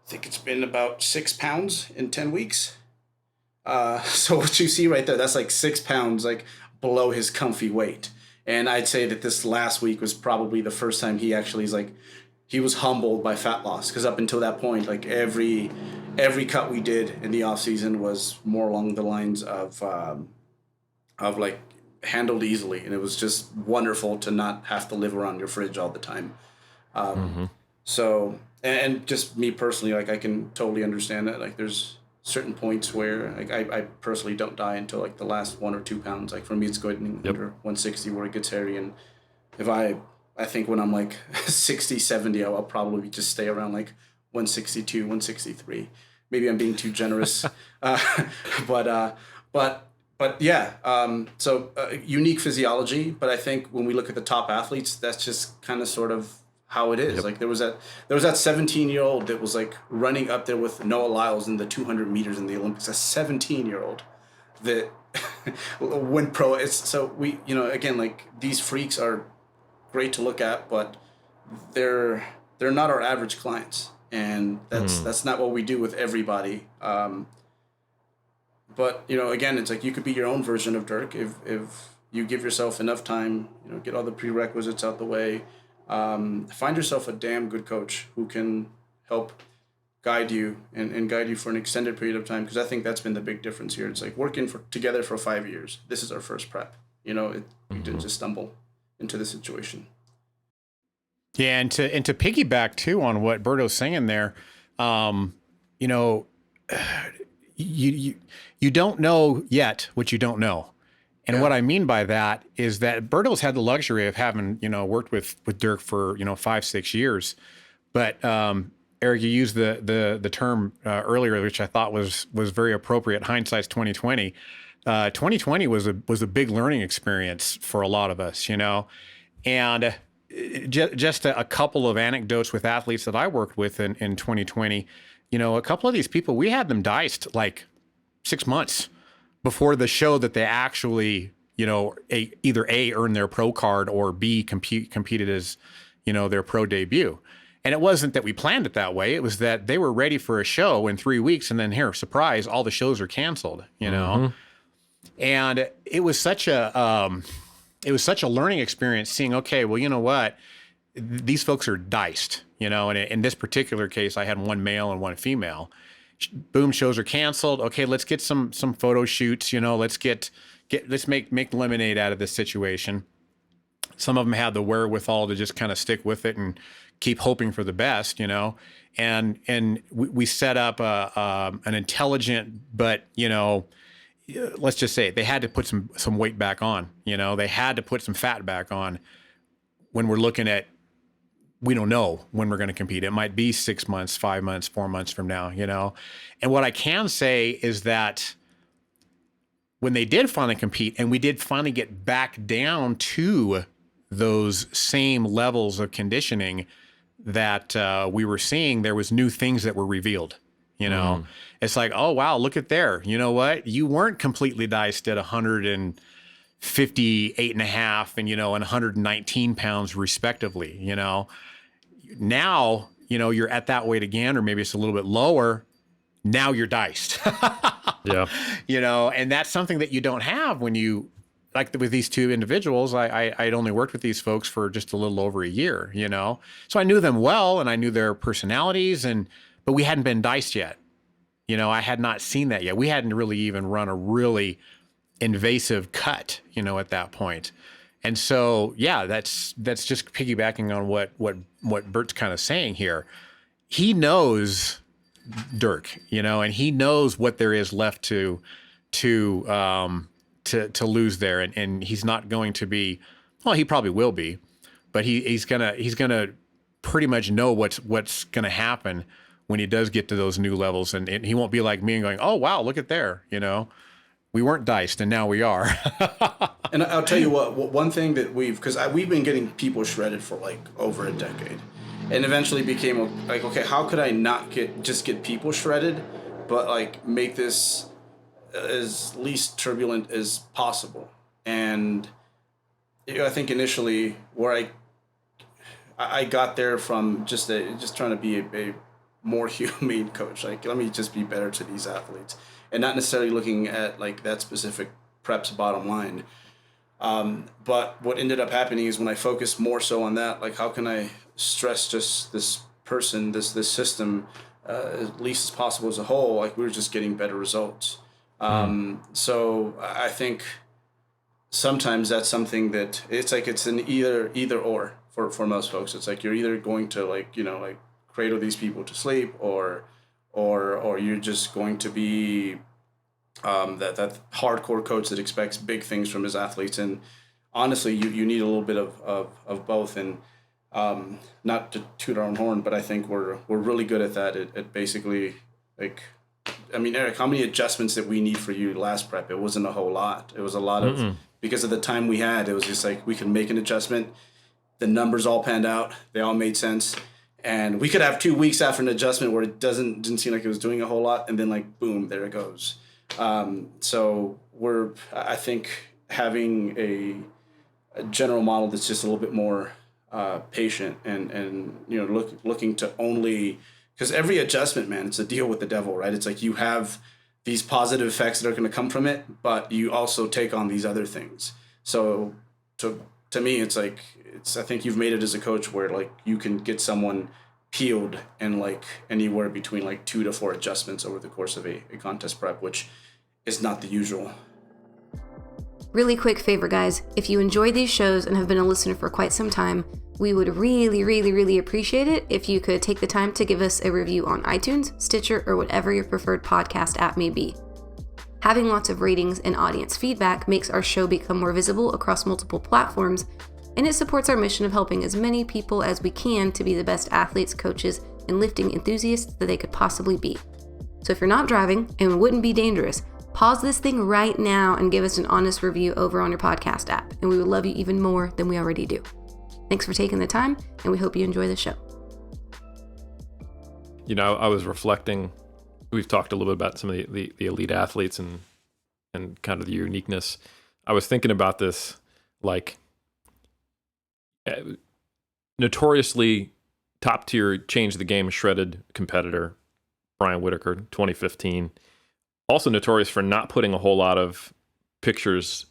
I think it's been about 6 pounds in 10 weeks. So what you see right there, that's like 6 pounds like below his comfy weight. And I'd say that this last week was probably the first time he actually is like, he was humbled by fat loss, because up until that point, like every cut we did in the off season was more along the lines of like handled easily, and it was just wonderful to not have to live around your fridge all the time. So and just me personally, like I can totally understand that. Like there's certain points where like I personally don't die until like the last 1 or 2 pounds. Like for me, it's going under 160 where it gets hairy, and if I think when I'm like 60, 70, I'll probably just stay around like 162, 163. Maybe I'm being too generous. But yeah. So unique physiology. But I think when we look at the top athletes, that's just kind of sort of how it is. Like there was that 17-year-old that was like running up there with Noah Lyles in the 200 meters in the Olympics. A 17-year-old that went pro. It's so we, again, like these freaks are great to look at, but they're not our average clients, and that's not what we do with everybody. But again, it's like you could be your own version of Dirk if you give yourself enough time, get all the prerequisites out the way, find yourself a damn good coach who can help guide you and guide you for an extended period of time, because I think that's been the big difference here. It's like working together for 5 years. This is our first prep. We didn't just stumble into the situation. Yeah, and to piggyback too on what Berto's saying there, you don't know yet what you don't know. And what I mean by that is that Berto's had the luxury of having, worked with Dirk for, 5-6 years. But Eric, you used the term earlier, which I thought was very appropriate. Hindsight's 2020. 2020 was a big learning experience for a lot of us, and just a couple of anecdotes with athletes that I worked with in 2020. A couple of these people, we had them diced like 6 months before the show that they actually, either A, earned their pro card, or B, competed as, their pro debut. And it wasn't that we planned it that way. It was that they were ready for a show in 3 weeks, and then here, surprise, all the shows are canceled, And it was such a learning experience seeing, okay, well, you know what? These folks are diced, and in this particular case, I had one male and one female. Boom, shows are canceled. Okay, let's get some photo shoots, let's make lemonade out of this situation. Some of them had the wherewithal to just kind of stick with it and keep hoping for the best, and we set up an intelligent, but, let's just say it, they had to put some weight back on, they had to put some fat back on when we're looking at, we don't know when we're going to compete. It might be 6 months, 5 months, 4 months from now, And what I can say is that when they did finally compete, and we did finally get back down to those same levels of conditioning that we were seeing, there was new things that were revealed. It's like, oh, wow, look at there. You know what? You weren't completely diced at 158.5 and, and 119 pounds respectively, Now, you're at that weight again, or maybe it's a little bit lower. Now you're diced. Yeah. And that's something that you don't have when you, like with these two individuals, I'd only worked with these folks for just a little over a year, So I knew them well, and I knew their personalities, but we hadn't been diced yet. I had not seen that yet. We hadn't really even run a really invasive cut, at that point. And so, yeah, that's just piggybacking on what Bert's kind of saying here. He knows Dirk, and he knows what there is left to lose there, and he's not going to be. Well, he probably will be, but he's gonna pretty much know what's gonna happen when he does get to those new levels, and he won't be like me and going, oh wow, look at there, we weren't diced and now we are. And I'll tell you what, one thing that we've been getting people shredded for like over a decade, and eventually became like, okay, how could I not just get people shredded, but like make this as least turbulent as possible. And I think initially where I got there from just trying to be a more humane coach. Like, let me just be better to these athletes, and not necessarily looking at like that specific prep's bottom line. But what ended up happening is when I focused more so on that, like how can I stress just this person, this system, as least as possible as a whole, like we were just getting better results. So I think sometimes that's something that it's like it's an either or for most folks. It's like you're either going to like cradle these people to sleep, or you're just going to be that hardcore coach that expects big things from his athletes. And honestly, you need a little bit of both. And not to toot our own horn, but I think we're really good at that. At basically, like, I mean, Eric, how many adjustments that we need for you last prep? It wasn't a whole lot. It was a lot of, because of the time we had, it was just like we could make an adjustment. The numbers all panned out. They all made sense. And we could have 2 weeks after an adjustment where it didn't seem like it was doing a whole lot. And then like, boom, there it goes. So I think having a general model that's just a little bit more patient and looking to only, because every adjustment, man, it's a deal with the devil, right? It's like you have these positive effects that are going to come from it, but you also take on these other things. So to me, it's like, I think you've made it as a coach where like you can get someone peeled in like anywhere between like 2 to 4 adjustments over the course of a contest prep, which is not the usual. Really quick favor, guys. If you enjoy these shows and have been a listener for quite some time, we would really, really, really appreciate it if you could take the time to give us a review on iTunes, Stitcher, or whatever your preferred podcast app may be. Having lots of ratings and audience feedback makes our show become more visible across multiple platforms, and it supports our mission of helping as many people as we can to be the best athletes, coaches, and lifting enthusiasts that they could possibly be. So if you're not driving and wouldn't be dangerous, pause this thing right now and give us an honest review over on your podcast app, and we would love you even more than we already do. Thanks for taking the time, and we hope you enjoy the show. I was reflecting, we've talked a little bit about some of the elite athletes and kind of the uniqueness. I was thinking about this, like, notoriously top tier, changed the game, shredded competitor, Brian Whitaker, 2015. Also notorious for not putting a whole lot of pictures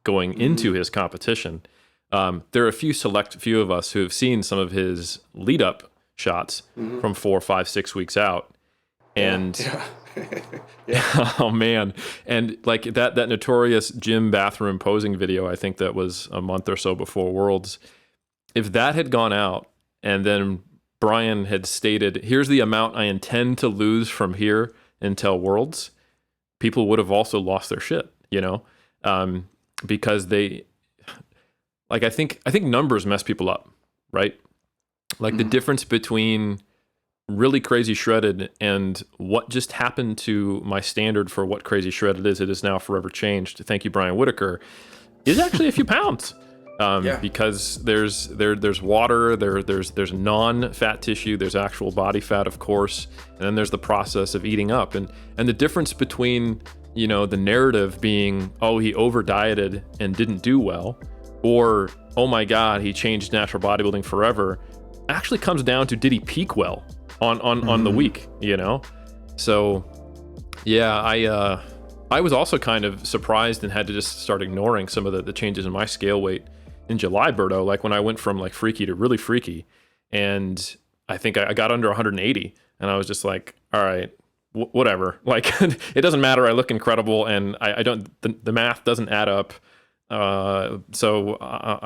going into his competition. There are a select few of us who have seen some of his lead up shots from 4, 5, 6 weeks out. And Yeah. oh man. And like that notorious gym bathroom posing video, I think that was a month or so before Worlds. If that had gone out and then Brian had stated, here's the amount I intend to lose from here until Worlds, people would have also lost their shit, because they, like, I think numbers mess people up, right? Like the difference between really crazy shredded and what just happened to my standard for what crazy shredded is, it is now forever changed. Thank you, Brian Whitaker, is actually a few pounds. Because there's water, there's non-fat tissue, there's actual body fat, of course, and then there's the process of eating up, and the difference between the narrative being, oh, he over dieted and didn't do well, or oh my God, he changed natural bodybuilding forever, actually comes down to, did he peak well on the week, So yeah, I was also kind of surprised and had to just start ignoring some of the changes in my scale weight in July, Berto, like when I went from like freaky to really freaky, and I think I got under 180, and I was just like, all right, whatever. Like, it doesn't matter. I look incredible, and I don't, the math doesn't add up. So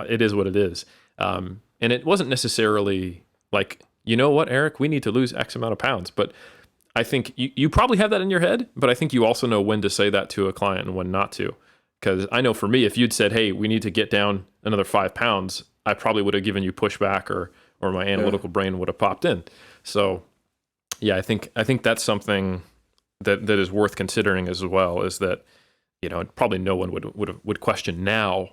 it is what it is. And it wasn't necessarily like, you know what, Eric, we need to lose X amount of pounds, but I think you probably have that in your head, but I think you also know when to say that to a client and when not to. Because I know for me, if you'd said, hey, we need to get down another 5 pounds, I probably would have given you pushback, or my analytical brain would have popped in. So yeah, I think that's something that is worth considering as well, is that, probably no one would question now,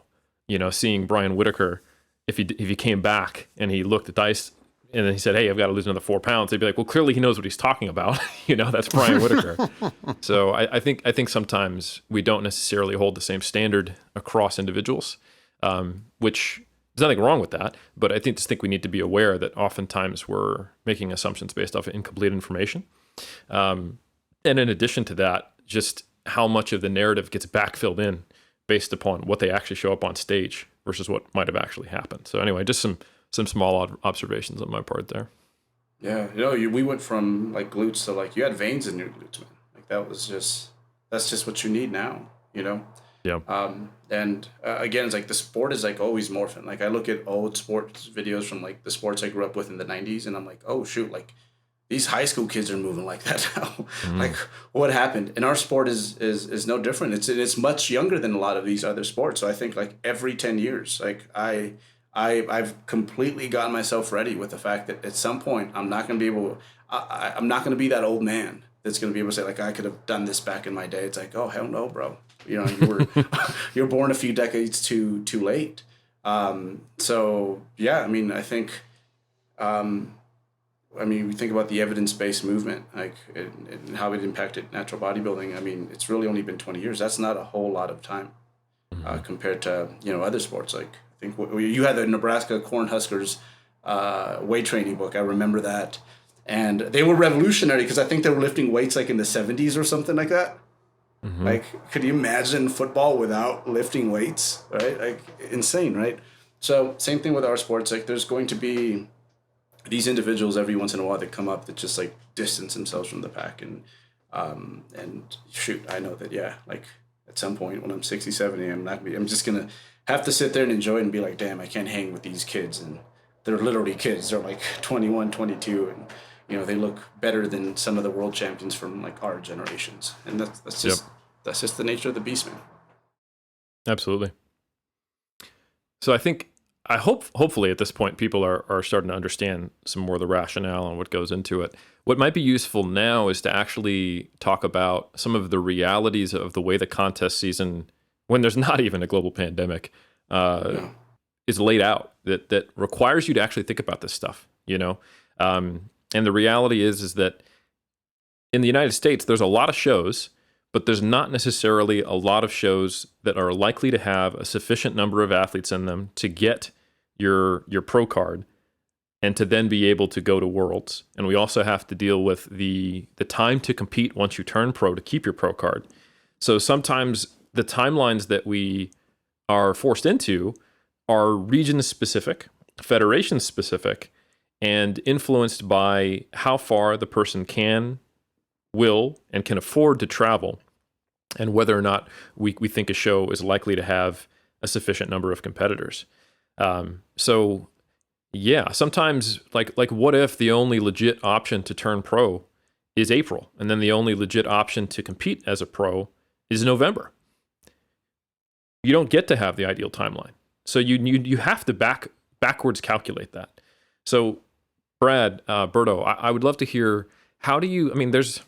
seeing Brian Whitaker, if he came back and he looked at dice and then he said, hey, I've got to lose another 4 pounds, they'd be like, well, clearly he knows what he's talking about. That's Brian Whitaker. So I think sometimes we don't necessarily hold the same standard across individuals, which there's nothing wrong with that. But I just think we need to be aware that oftentimes we're making assumptions based off of incomplete information. And in addition to that, just how much of the narrative gets backfilled in based upon what they actually show up on stage versus what might have actually happened. So anyway, just some small observations on my part there. Yeah, we went from like glutes to like you had veins in your glutes, man. Like that's just what you need now, Yeah. And again, it's like the sport is like always morphing. Like I look at old sports videos from like the sports I grew up with in the 90s, and I'm like, oh shoot, like these high school kids are moving like that now. Like what happened? And our sport is no different. It's much younger than a lot of these other sports. So I think like every 10 years, like I've completely gotten myself ready with the fact that at some point I'm not going to be able, I'm not going to be that old man that's going to be able to say like, I could have done this back in my day. It's like, oh, hell no, bro. You were, you're born a few decades too late. So yeah, I mean, I think, we think about the evidence-based movement, like and how it impacted natural bodybuilding. I mean, it's really only been 20 years. That's not a whole lot of time compared to, other sports. Like I think you had the Nebraska Cornhuskers weight training book. I remember that. And they were revolutionary because I think they were lifting weights like in the 70s or something like that. Mm-hmm. Like, could you imagine football without lifting weights, right? Like, insane, right? So same thing with our sports. Like, there's going to be these individuals every once in a while that come up that just like distance themselves from the pack. And shoot, I know that, yeah, like at some point when I'm 60, 70, I'm just going to have to sit there and enjoy it and be like, damn, I can't hang with these kids. And they're literally kids. They're like 21, 22. And, they look better than some of the world champions from like our generations. And that's just the nature of the beast, man. Absolutely. So hopefully at this point, people are starting to understand some more of the rationale and what goes into it. What might be useful now is to actually talk about some of the realities of the way the contest season, when there's not even a global pandemic, is laid out, that requires you to actually think about this stuff, And the reality is that in the United States, there's a lot of shows, but there's not necessarily a lot of shows that are likely to have a sufficient number of athletes in them to get your pro card and to then be able to go to Worlds. And we also have to deal with the time to compete once you turn pro to keep your pro card. So sometimes the timelines that we are forced into are region specific, federation specific, and influenced by how far the person will, and can afford to travel, and whether or not we think a show is likely to have a sufficient number of competitors. So yeah, sometimes like what if the only legit option to turn pro is April, and then the only legit option to compete as a pro is November? You don't get to have the ideal timeline. So you have to backwards calculate that. So Brad, Berto, I would love to hear, there's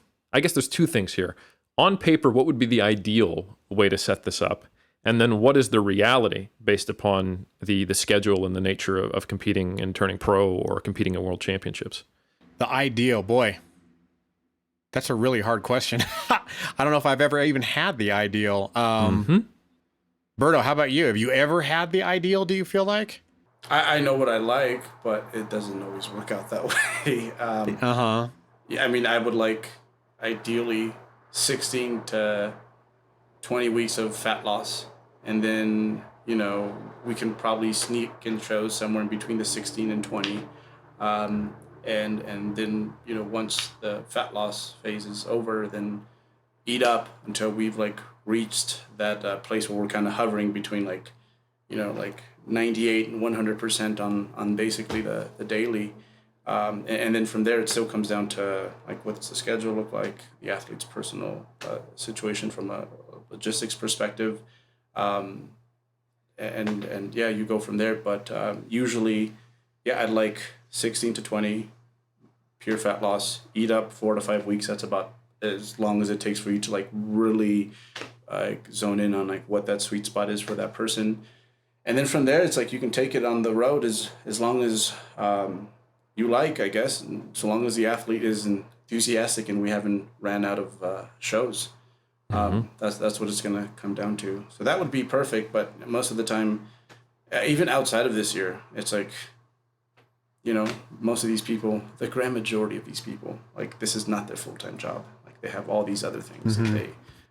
two things here. On paper, what would be the ideal way to set this up? And then what is the reality based upon the schedule and the nature of competing and turning pro or competing at world championships? The ideal, boy, that's a really hard question. I don't know if I've ever even had the ideal. Berto, how about you? Have you ever had the ideal, do you feel like? I know what I like, but it doesn't always work out that way. Yeah, I would like ideally 16 to 20 weeks of fat loss. And then, we can probably sneak in shows somewhere in between the 16 and 20. And then, once the fat loss phase is over, then eat up until we've like reached that place where we're kind of hovering between like 98 and 100% on basically the daily. And then from there, it still comes down to like what's the schedule look like, the athlete's personal situation from a logistics perspective, and yeah, you go from there. But usually, yeah, I'd like 16 to 20 pure fat loss. Eat up 4 to 5 weeks. That's about as long as it takes for you to like really zone in on like what that sweet spot is for that person. And then from there, it's like you can take it on the road as long as you like, I guess, and so long as the athlete is enthusiastic and we haven't ran out of shows. That's what it's going to come down to. So that would be perfect, but most of the time, even outside of this year, it's like, you know, most of these people, the grand majority of these people, like this is not their full-time job. Like they have all these other things. And they,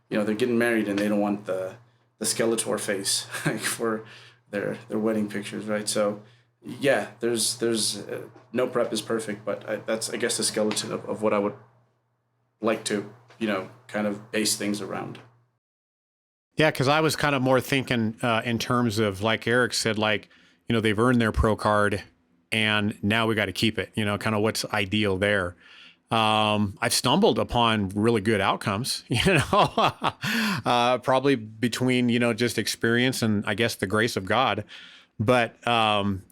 you know, they're getting married and they don't want the Skeletor face like for their wedding pictures, right? So yeah, there's no prep is perfect, but that's I guess the skeleton of what I would like to, you know, kind of base things around. Yeah, because I was kind of more thinking in terms of, like Eric said, like, you know, they've earned their pro card and now we got to keep it, you know, kind of what's ideal there. I've stumbled upon really good outcomes, you know, probably between, you know, just experience and I guess the grace of God. But,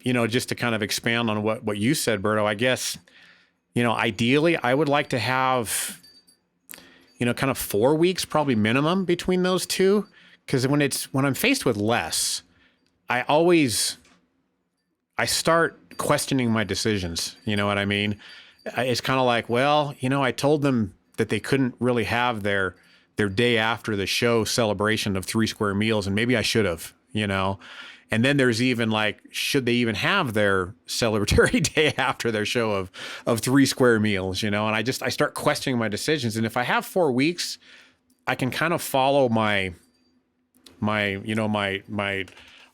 you know, just to kind of expand on what you said, Berto, I guess, you know, ideally I would like to have, you know, kind of 4 weeks, probably minimum between those two. Because when I'm faced with less, I start questioning my decisions. You know what I mean? It's kind of like, well, you know, I told them that they couldn't really have their day after the show celebration of 3 square meals, and maybe I should have, you know. And then there's even like, should they even have their celebratory day after their show of 3 square meals, you know? And I start questioning my decisions. And if I have 4 weeks, I can kind of follow my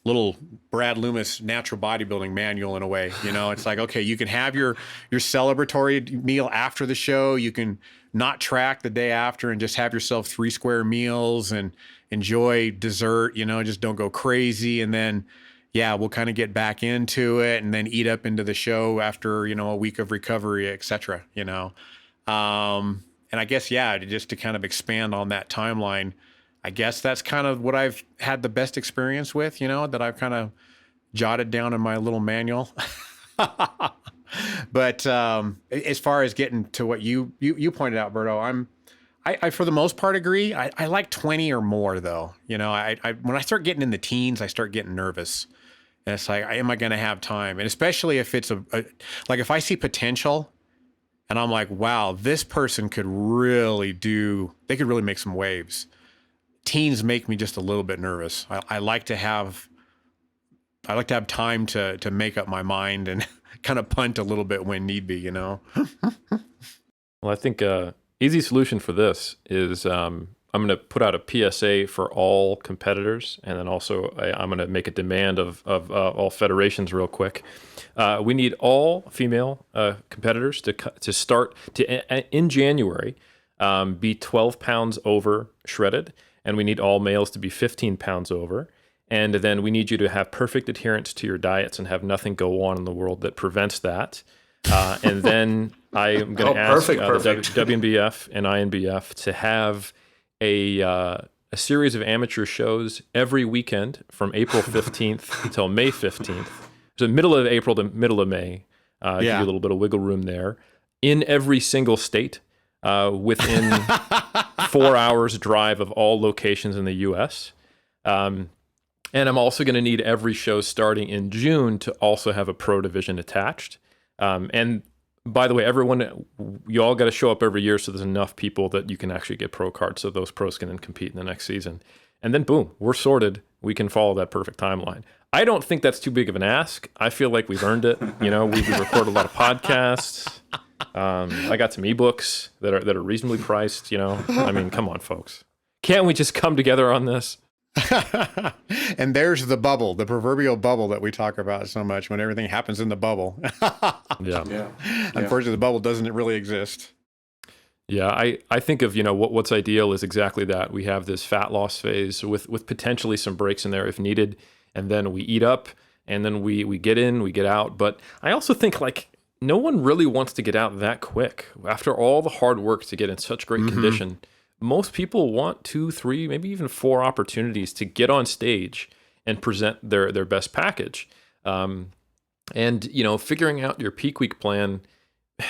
little Brad Loomis natural bodybuilding manual in a way. You know, it's like, okay, you can have your celebratory meal after the show. You can not track the day after and just have yourself 3 square meals and enjoy dessert, you know, just don't go crazy. And then, yeah, we'll kind of get back into it and then eat up into the show after, you know, a week of recovery, et cetera, you know? And I guess, yeah, just to kind of expand on that timeline, I guess that's kind of what I've had the best experience with, you know, that I've kind of jotted down in my little manual. But as far as getting to what you pointed out, Berto, I for the most part agree. I like 20 or more though. You know, I when I start getting in the teens, I start getting nervous. And it's like, am I going to have time? And especially if it's like if I see potential and I'm like, wow, this person could really make some waves. Teens make me just a little bit nervous. I like to have time to make up my mind and kind of punt a little bit when need be, you know? Well, I think easy solution for this is I'm going to put out a PSA for all competitors, and then also I'm going to make a demand of all federations real quick. We need all female competitors to start in January be 12 pounds over shredded, and we need all males to be 15 pounds over. And then we need you to have perfect adherence to your diets and have nothing go on in the world that prevents that. And then I am going to ask the WNBF and INBF to have a series of amateur shows every weekend from April 15th until May 15th. So middle of April to middle of May. Give you a little bit of wiggle room there. In every single state, within 4 hours drive of all locations in the U.S., and I'm also going to need every show starting in June to also have a pro division attached. And by the way, everyone, you all got to show up every year so there's enough people that you can actually get pro cards so those pros can then compete in the next season. And then boom, we're sorted. We can follow that perfect timeline. I don't think that's too big of an ask. I feel like we've earned it. You know, we record a lot of podcasts. I got some ebooks that are reasonably priced, you know. I mean, come on, folks. Can't we just come together on this? And there's the bubble, the proverbial bubble that we talk about so much when everything happens in the bubble. Yeah. Unfortunately, the bubble doesn't really exist. Yeah, I think of, you know, what's ideal is exactly that. We have this fat loss phase with potentially some breaks in there if needed, and then we eat up, and then we get in, we get out. But I also think like no one really wants to get out that quick. After all the hard work to get in such great condition, most people want 2, 3, maybe even 4 opportunities to get on stage and present their best package. And, figuring out your peak week plan,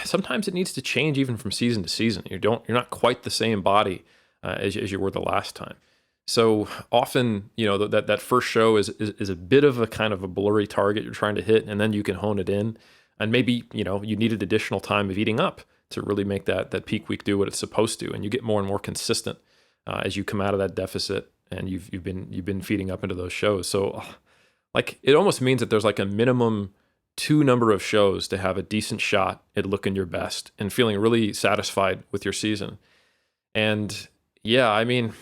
sometimes it needs to change even from season to season. You're not quite the same body as you were the last time. So often, that first show is a bit of a kind of a blurry target you're trying to hit, and then you can hone it in. And maybe, you needed additional time of eating up to really make that peak week do what it's supposed to. And you get more and more consistent as you come out of that deficit and you've been feeding up into those shows. So like it almost means that there's like a minimum 2 number of shows to have a decent shot at looking your best and feeling really satisfied with your season. And yeah, I mean,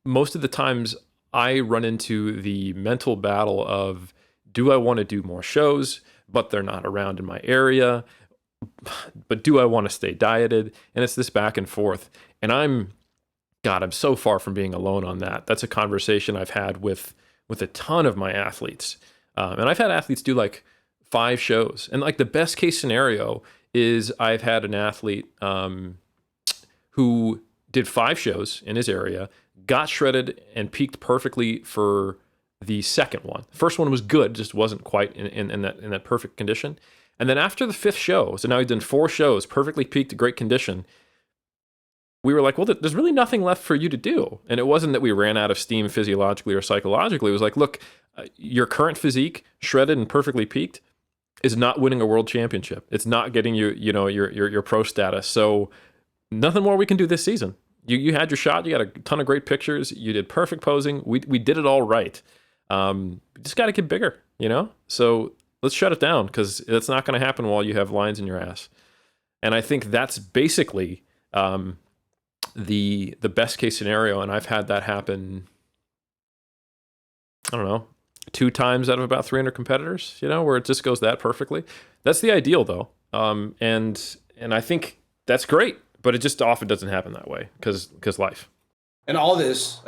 most of the times I run into the mental battle of, do I want to do more shows, but they're not around in my area? But do I want to stay dieted? And it's this back and forth. And I'm so far from being alone on that. That's a conversation I've had with a ton of my athletes. And I've had athletes do like 5 shows. And like the best case scenario is I've had an athlete who did 5 shows in his area, got shredded and peaked perfectly for the second one. The first one was good, just wasn't quite in that perfect condition. And then after the 5th show, so now he's done 4 shows, perfectly peaked, great condition. We were like, well, there's really nothing left for you to do. And it wasn't that we ran out of steam physiologically or psychologically. It was like, look, your current physique, shredded and perfectly peaked, is not winning a world championship. It's not getting you, your pro status. So nothing more we can do this season. You had your shot. You got a ton of great pictures. You did perfect posing. We did it all right. We just got to get bigger, So let's shut it down, because that's not going to happen while you have lines in your ass. And I think that's basically the best case scenario. And I've had that happen, I don't know, 2 times out of about 300 competitors, where it just goes that perfectly. That's the ideal though. And I think that's great, but it just often doesn't happen that way because life. And all this,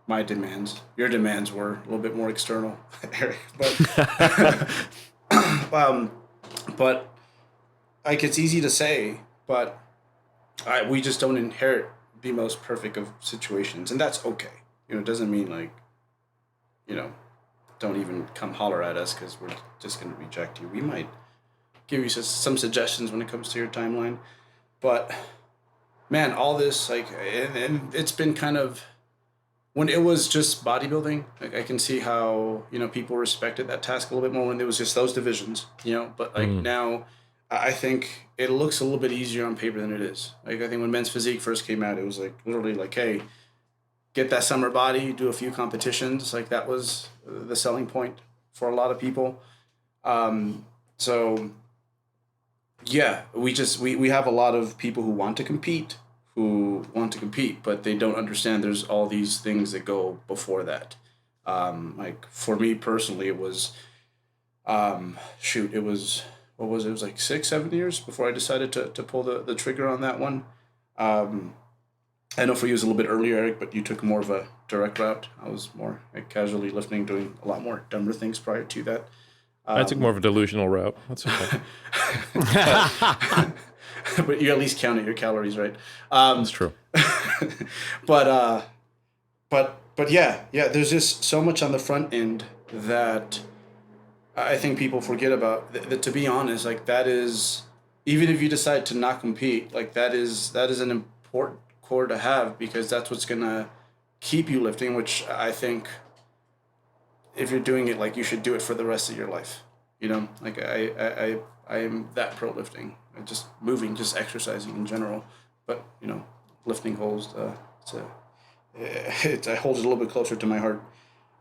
my demands, your demands were a little bit more external, Eric. But like, it's easy to say, but we just don't inherit the most perfect of situations, and that's okay. It doesn't mean don't even come holler at us because we're just going to reject you. We might give you some suggestions when it comes to your timeline, but man, all this and it's been kind of, when it was just bodybuilding, I can see how people respected that task a little bit more when it was just those divisions, but now I think it looks a little bit easier on paper than it is. I think when men's physique first came out, it was literally hey, get that summer body, do a few competitions. That was the selling point for a lot of people. So yeah, we have a lot of people who want to compete, but they don't understand there's all these things that go before that. For me personally, it was, it was, what was it? It was 6-7 years before I decided to pull the trigger on that one. I know for you it was a little bit earlier, Eric, but you took more of a direct route. I was more casually lifting, doing a lot more dumber things prior to that. I took more of a delusional route. That's okay. But you at least counted your calories, right? That's true. But yeah, there's just so much on the front end that I think people forget about. That to be honest, that is, even if you decide to not compete, that is an important core to have, because that's what's gonna keep you lifting. Which I think, if you're doing it, you should do it for the rest of your life. I am that pro lifting, just moving, just exercising in general. But lifting holds it holds it a little bit closer to my heart.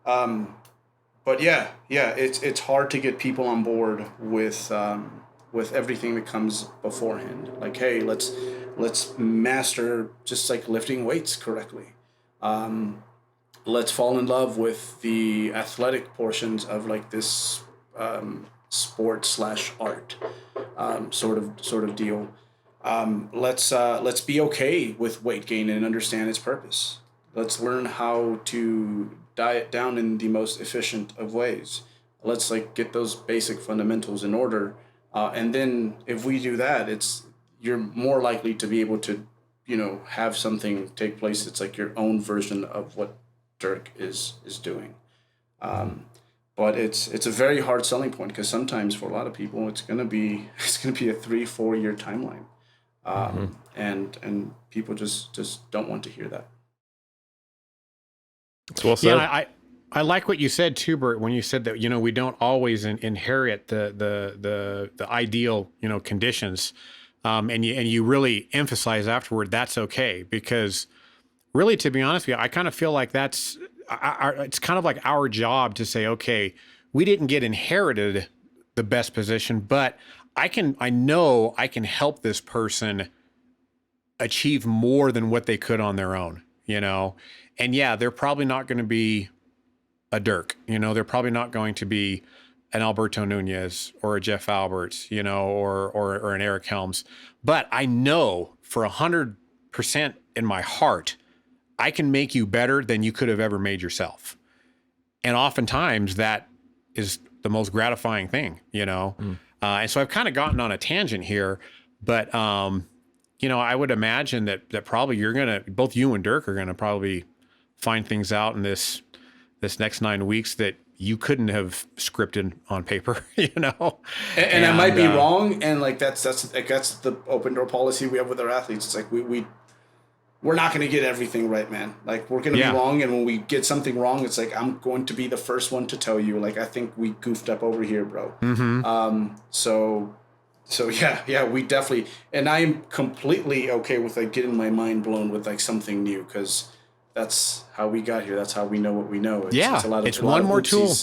But yeah, it's hard to get people on board with everything that comes beforehand. Hey, let's master just lifting weights correctly. Let's fall in love with the athletic portions of this sport / art sort of deal. Let's be okay with weight gain and understand its purpose. Let's learn how to diet down in the most efficient of ways. let's like get those basic fundamentals in order. And then if we do that, you're more likely to be able to, have something take place. It's like your own version of what Dirk is doing. But it's a very hard selling point because sometimes for a lot of people it's gonna be a 3-4 year timeline, and people just don't want to hear that. It's well said. Yeah, I like what you said too, Bert, when you said that we don't always inherit the ideal conditions, and you really emphasize afterward that's okay, because really, to be honest with you, I kind of feel like it's kind of like our job to say, okay, we didn't get inherited the best position, but I know I can help this person achieve more than what they could on their own, and yeah, they're probably not going to be a Dirk, they're probably not going to be an Alberto Nunez or a Jeff Alberts, or an Eric Helms, but I know for 100% in my heart, I can make you better than you could have ever made yourself. And oftentimes that is the most gratifying thing, and so I've kind of gotten on a tangent here, but, I would imagine that probably both you and Dirk are going to probably find things out in this next 9 weeks that you couldn't have scripted on paper, And I might be wrong. And like, that's the open door policy we have with our athletes. It's like, we're not going to get everything right, man. Like, we're going to be wrong. And when we get something wrong, it's like, I'm going to be the first one to tell you, like, I think we goofed up over here, bro. Mm-hmm. So yeah, we definitely, and I am completely okay with like getting my mind blown with like something new, because that's how we got here. That's how we know what we know. It's one more tool.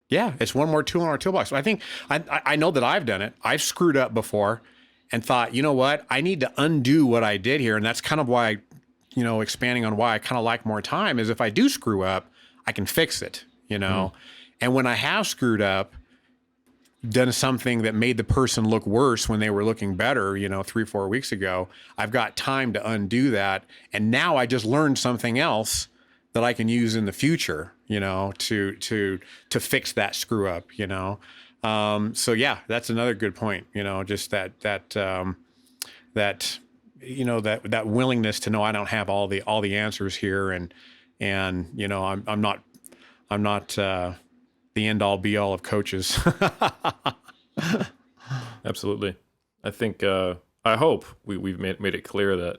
Yeah, it's one more tool in our toolbox. I think I know that I've done it. I've screwed up before and thought, you know what? I need to undo what I did here. And that's kind of why, expanding on why I kind of like more time is if I do screw up, I can fix it, And when I have screwed up, done something that made the person look worse when they were looking better, 3-4 weeks ago, I've got time to undo that. And now I just learned something else that I can use in the future, to fix that screw up, So yeah, that's another good point, just that willingness to know I don't have all the answers here. And I'm not the end all be all of coaches. Absolutely. I think, I hope we've made it clear that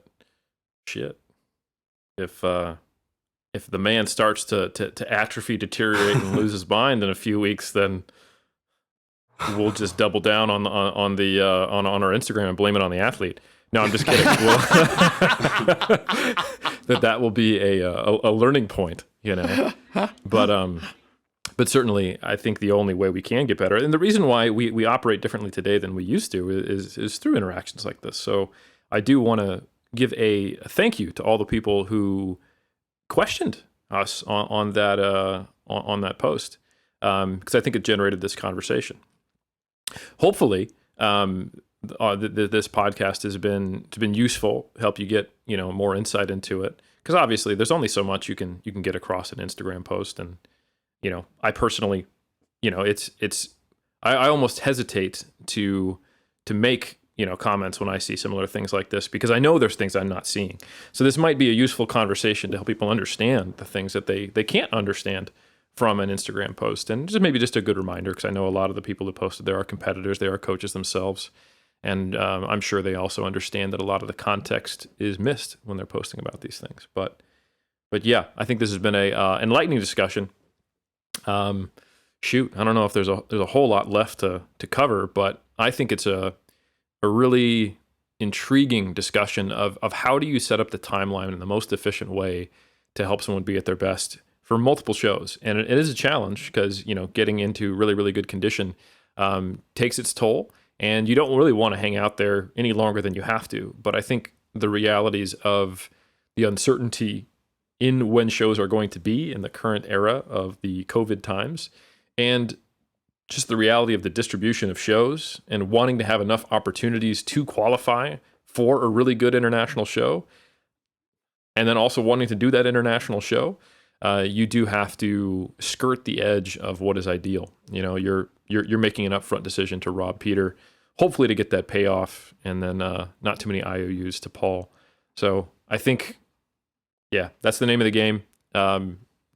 if the man starts to atrophy, deteriorate, and lose his mind in a few weeks, then we'll just double down on our Instagram and blame it on the athlete. No, I'm just kidding. That will be a learning point, But certainly, I think the only way we can get better, and the reason why we operate differently today than we used to, is through interactions like this. So I do want to give a thank you to all the people who questioned us on that post, because I think it generated this conversation. Hopefully, this podcast has been useful, help you get more insight into it. Because obviously, there's only so much you can get across an Instagram post, and I personally, I almost hesitate to make comments when I see similar things like this, because I know there's things I'm not seeing. So this might be a useful conversation to help people understand the things that they can't understand from an Instagram post, and just a good reminder, because I know a lot of the people who posted there are competitors, they are coaches themselves, and I'm sure they also understand that a lot of the context is missed when they're posting about these things. But yeah, I think this has been a enlightening discussion. I don't know if there's a whole lot left to cover, but I think it's a really intriguing discussion of how do you set up the timeline in the most efficient way to help someone be at their best for multiple shows. And it is a challenge, because getting into really, really good condition takes its toll, and you don't really want to hang out there any longer than you have to. But I think the realities of the uncertainty in when shows are going to be in the current era of the COVID times, and just the reality of the distribution of shows and wanting to have enough opportunities to qualify for a really good international show, and then also wanting to do that international show, you do have to skirt the edge of what is ideal. You know, you're making an upfront decision to rob Peter, hopefully to get that payoff, and then not too many IOUs to Paul. So I think, yeah, that's the name of the game.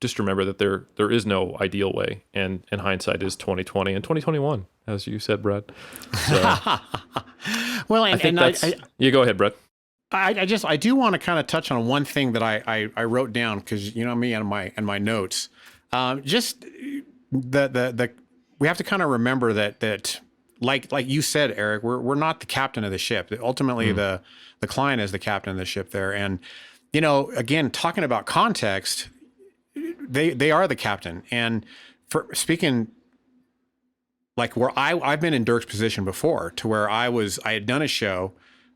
Just remember that there is no ideal way, and hindsight is 2020 and 2021, as you said, Brad. So, Well, you go ahead, Brad. I do want to kind of touch on one thing that I wrote down, because you know me and my notes. Just the we have to kind of remember that like you said, Eric, we're not the captain of the ship. Ultimately, the client is the captain of the ship there, and you know, again, talking about context, they are the captain. And for speaking, like where I've been in Dirk's position before, to where I had done a show.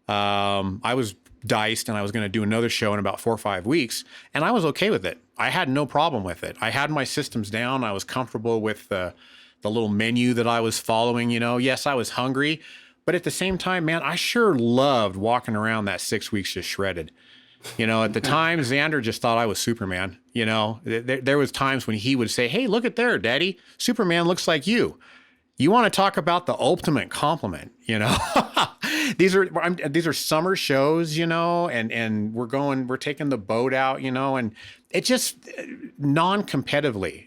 I was diced and I was going to do another show in about 4 or 5 weeks, and I was okay with it. I had no problem with it. I had my systems down. I was comfortable with the little menu that I was following, you know. Yes, I was hungry, but at the same time, man, I sure loved walking around that 6 weeks just shredded. You know, at the time, Xander just thought I was Superman. You know, there was times when he would say, "Hey, look at there, Daddy. Superman looks like you." You want to talk about the ultimate compliment, you know? These are summer shows, you know, and we're taking the boat out, you know, and it just non-competitively,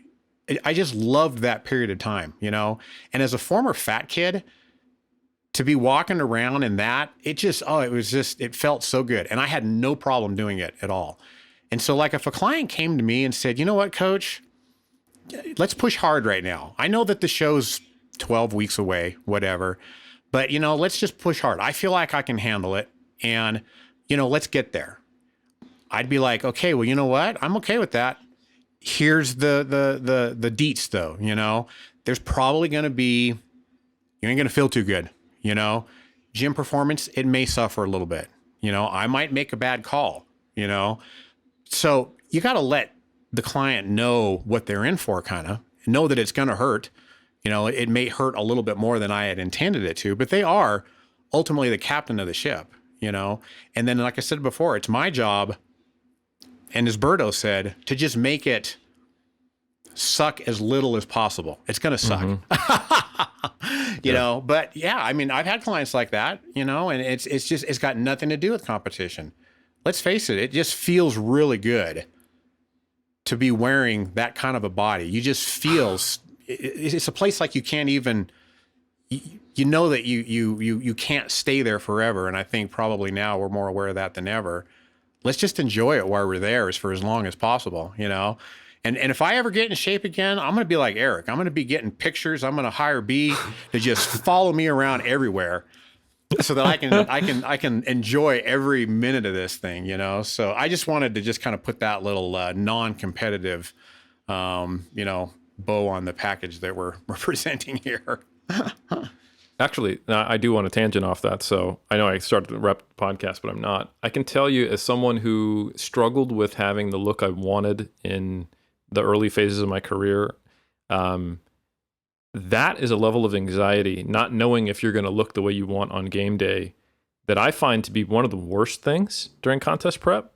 I just loved that period of time, you know? And as a former fat kid, to be walking around in that, it felt so good. And I had no problem doing it at all. And so like if a client came to me and said, "You know what, Coach, let's push hard right now. I know that the show's 12 weeks away, whatever, but you know, let's just push hard. I feel like I can handle it. And, you know, let's get there." I'd be like, "Okay, well, you know what? I'm okay with that. Here's the deets though, you know, there's probably going to be, you ain't going to feel too good, you know, gym performance, it may suffer a little bit, you know, I might make a bad call, you know, so you got to let the client know what they're in for, kind of know that it's going to hurt. You know, it may hurt a little bit more than I had intended it to, but they are ultimately the captain of the ship, you know? And then, like I said before, it's my job, and as Berto said, to just make it suck as little as possible. It's going to suck, you know? But yeah, I mean, I've had clients like that, you know, and it's got nothing to do with competition. Let's face it, it just feels really good to be wearing that kind of a body. You just feel... It's a place like you can't even, you know that you can't stay there forever. And I think probably now we're more aware of that than ever. Let's just enjoy it while we're there for as long as possible, you know? And if I ever get in shape again, I'm going to be like Eric. I'm going to be getting pictures. I'm going to hire B to just follow me around everywhere so that I can enjoy every minute of this thing, you know? So I just wanted to just kind of put that little non-competitive, you know, bow on the package that we're presenting here. Actually, I do want to tangent off that. So I know I started the rep podcast, but I'm not. I can tell you, as someone who struggled with having the look I wanted in the early phases of my career, that is a level of anxiety, not knowing if you're going to look the way you want on game day, that I find to be one of the worst things during contest prep.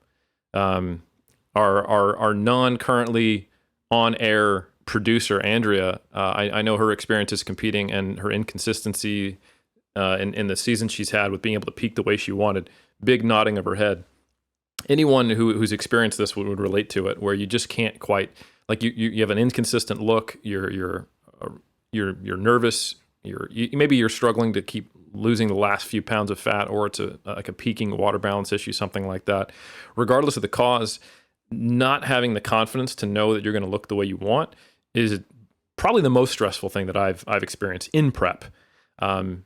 Our non-currently on-air producer, Andrea, I know her experiences competing and her inconsistency in the season she's had with being able to peak the way she wanted. Big nodding of her head. Anyone who's experienced this would relate to it, where you just can't quite, like you have an inconsistent look. You're nervous. Maybe you're struggling to keep losing the last few pounds of fat, or it's like a peaking water balance issue, something like that. Regardless of the cause, not having the confidence to know that you're going to look the way you want is probably the most stressful thing that I've experienced in prep.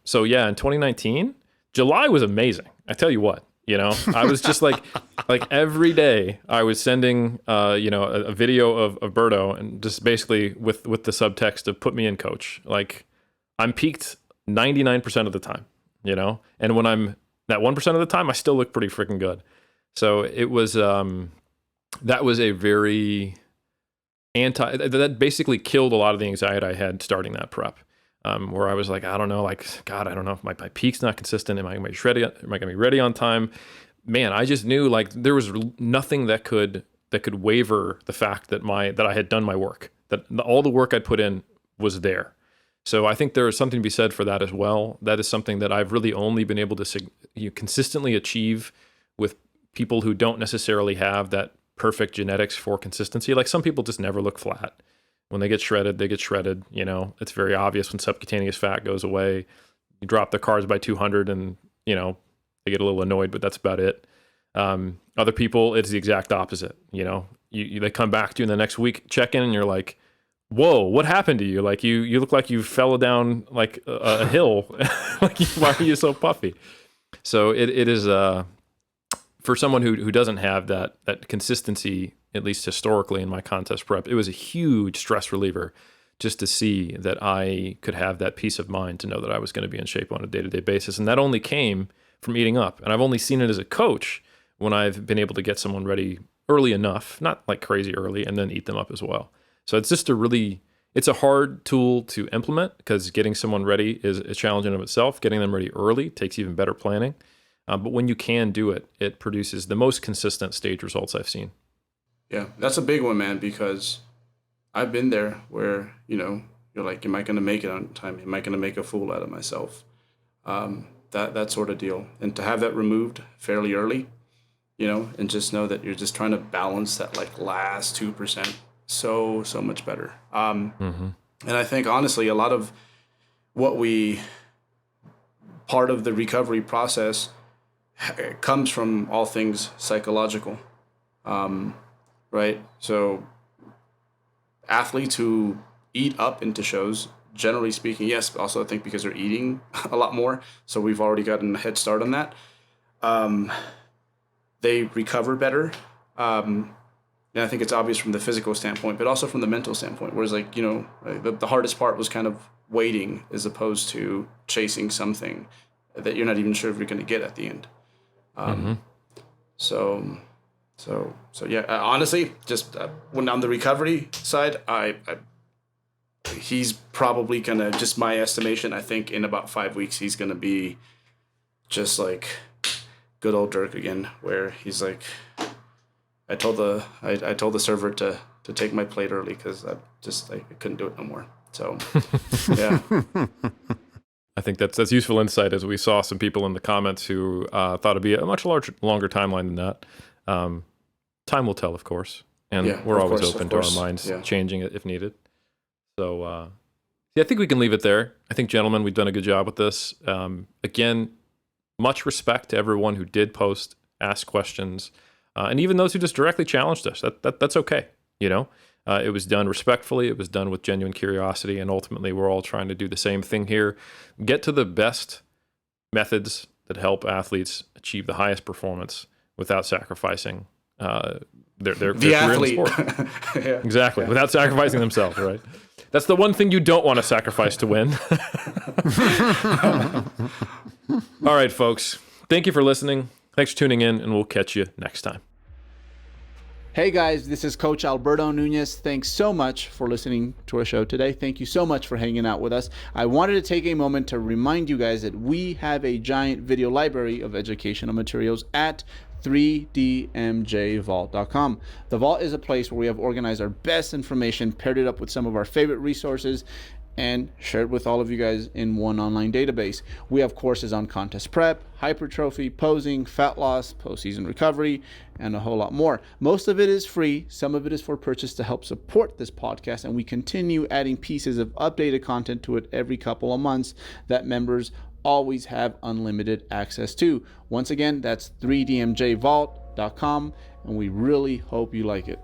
So yeah, in 2019, July was amazing. I tell you what, you know, I was just like every day I was sending, you know, a video of Berto, and just basically with the subtext of "put me in, coach." Like, I'm peaked 99% of the time, you know, and when I'm that 1% of the time, I still look pretty freaking good. So it was, that was a very that basically killed a lot of the anxiety I had starting that prep, where I was like, I don't know, like, God, I don't know if my peak's not consistent. Am I going to be ready on time? Man, I just knew like there was nothing that could waver the fact that I had done my work, that all the work I'd put in was there. So I think there is something to be said for that as well. That is something that I've really only been able to consistently achieve with people who don't necessarily have that perfect genetics for consistency. Like some people just never look flat. When they get shredded, they get shredded. You know, it's very obvious when subcutaneous fat goes away. You drop their carbs by 200 and, you know, they get a little annoyed, but that's about it. Other people, it's the exact opposite. You know, they come back to you in the next week, check in, and you're like, whoa, what happened to you? Like you look like you fell down like a hill. Like, why are you so puffy? So it is, for someone who doesn't have that consistency, at least historically in my contest prep, it was a huge stress reliever just to see that I could have that peace of mind to know that I was going to be in shape on a day-to-day basis. And that only came from eating up. And I've only seen it as a coach when I've been able to get someone ready early enough, not like crazy early, and then eat them up as well. So it's just it's a hard tool to implement because getting someone ready is a challenge in of itself. Getting them ready early takes even better planning. But when you can do it, it produces the most consistent stage results I've seen. Yeah, that's a big one, man, because I've been there where, you know, you're like, am I going to make it on time? Am I going to make a fool out of myself? That sort of deal. And to have that removed fairly early, you know, and just know that you're just trying to balance that like last 2%. So much better. And I think honestly, a lot of part of the recovery process comes from all things psychological, right? So athletes who eat up into shows, generally speaking, yes, but also I think because they're eating a lot more, so we've already gotten a head start on that. They recover better. And I think it's obvious from the physical standpoint, but also from the mental standpoint. Whereas, like, you know, the hardest part was kind of waiting as opposed to chasing something that you're not even sure if you're going to get at the end. So yeah. Honestly, just when on the recovery side, he's probably gonna, just my estimation, I think in about 5 weeks he's gonna be just like good old Dirk again, where he's like, I told the server to take my plate early because I couldn't do it no more. So yeah. I think that's useful insight, as we saw some people in the comments who thought it'd be a much longer timeline than that. Time will tell, of course, and we're always open to our minds changing it if needed. So I think we can leave it there. I think, gentlemen, we've done a good job with this. Again, much respect to everyone who did post, ask questions. And even those who just directly challenged us, that's okay. You know, it was done respectfully. It was done with genuine curiosity. And ultimately, we're all trying to do the same thing here. Get to the best methods that help athletes achieve the highest performance without sacrificing their career athlete. in the sport. Exactly. Without sacrificing themselves, right? That's the one thing you don't want to sacrifice to win. All right, folks. Thank you for listening. Thanks for tuning in, and we'll catch you next time. Hey guys, this is Coach Alberto Nunez. Thanks so much for listening to our show today. Thank you so much for hanging out with us. I wanted to take a moment to remind you guys that we have a giant video library of educational materials at 3dmjvault.com. The vault is a place where we have organized our best information, paired it up with some of our favorite resources, and shared with all of you guys in one online database. We have courses on contest prep, hypertrophy, posing, fat loss, postseason recovery, and a whole lot more. Most of it is free. Some of it is for purchase to help support this podcast, and we continue adding pieces of updated content to it every couple of months that members always have unlimited access to. Once again, that's 3dmjvault.com, and we really hope you like it.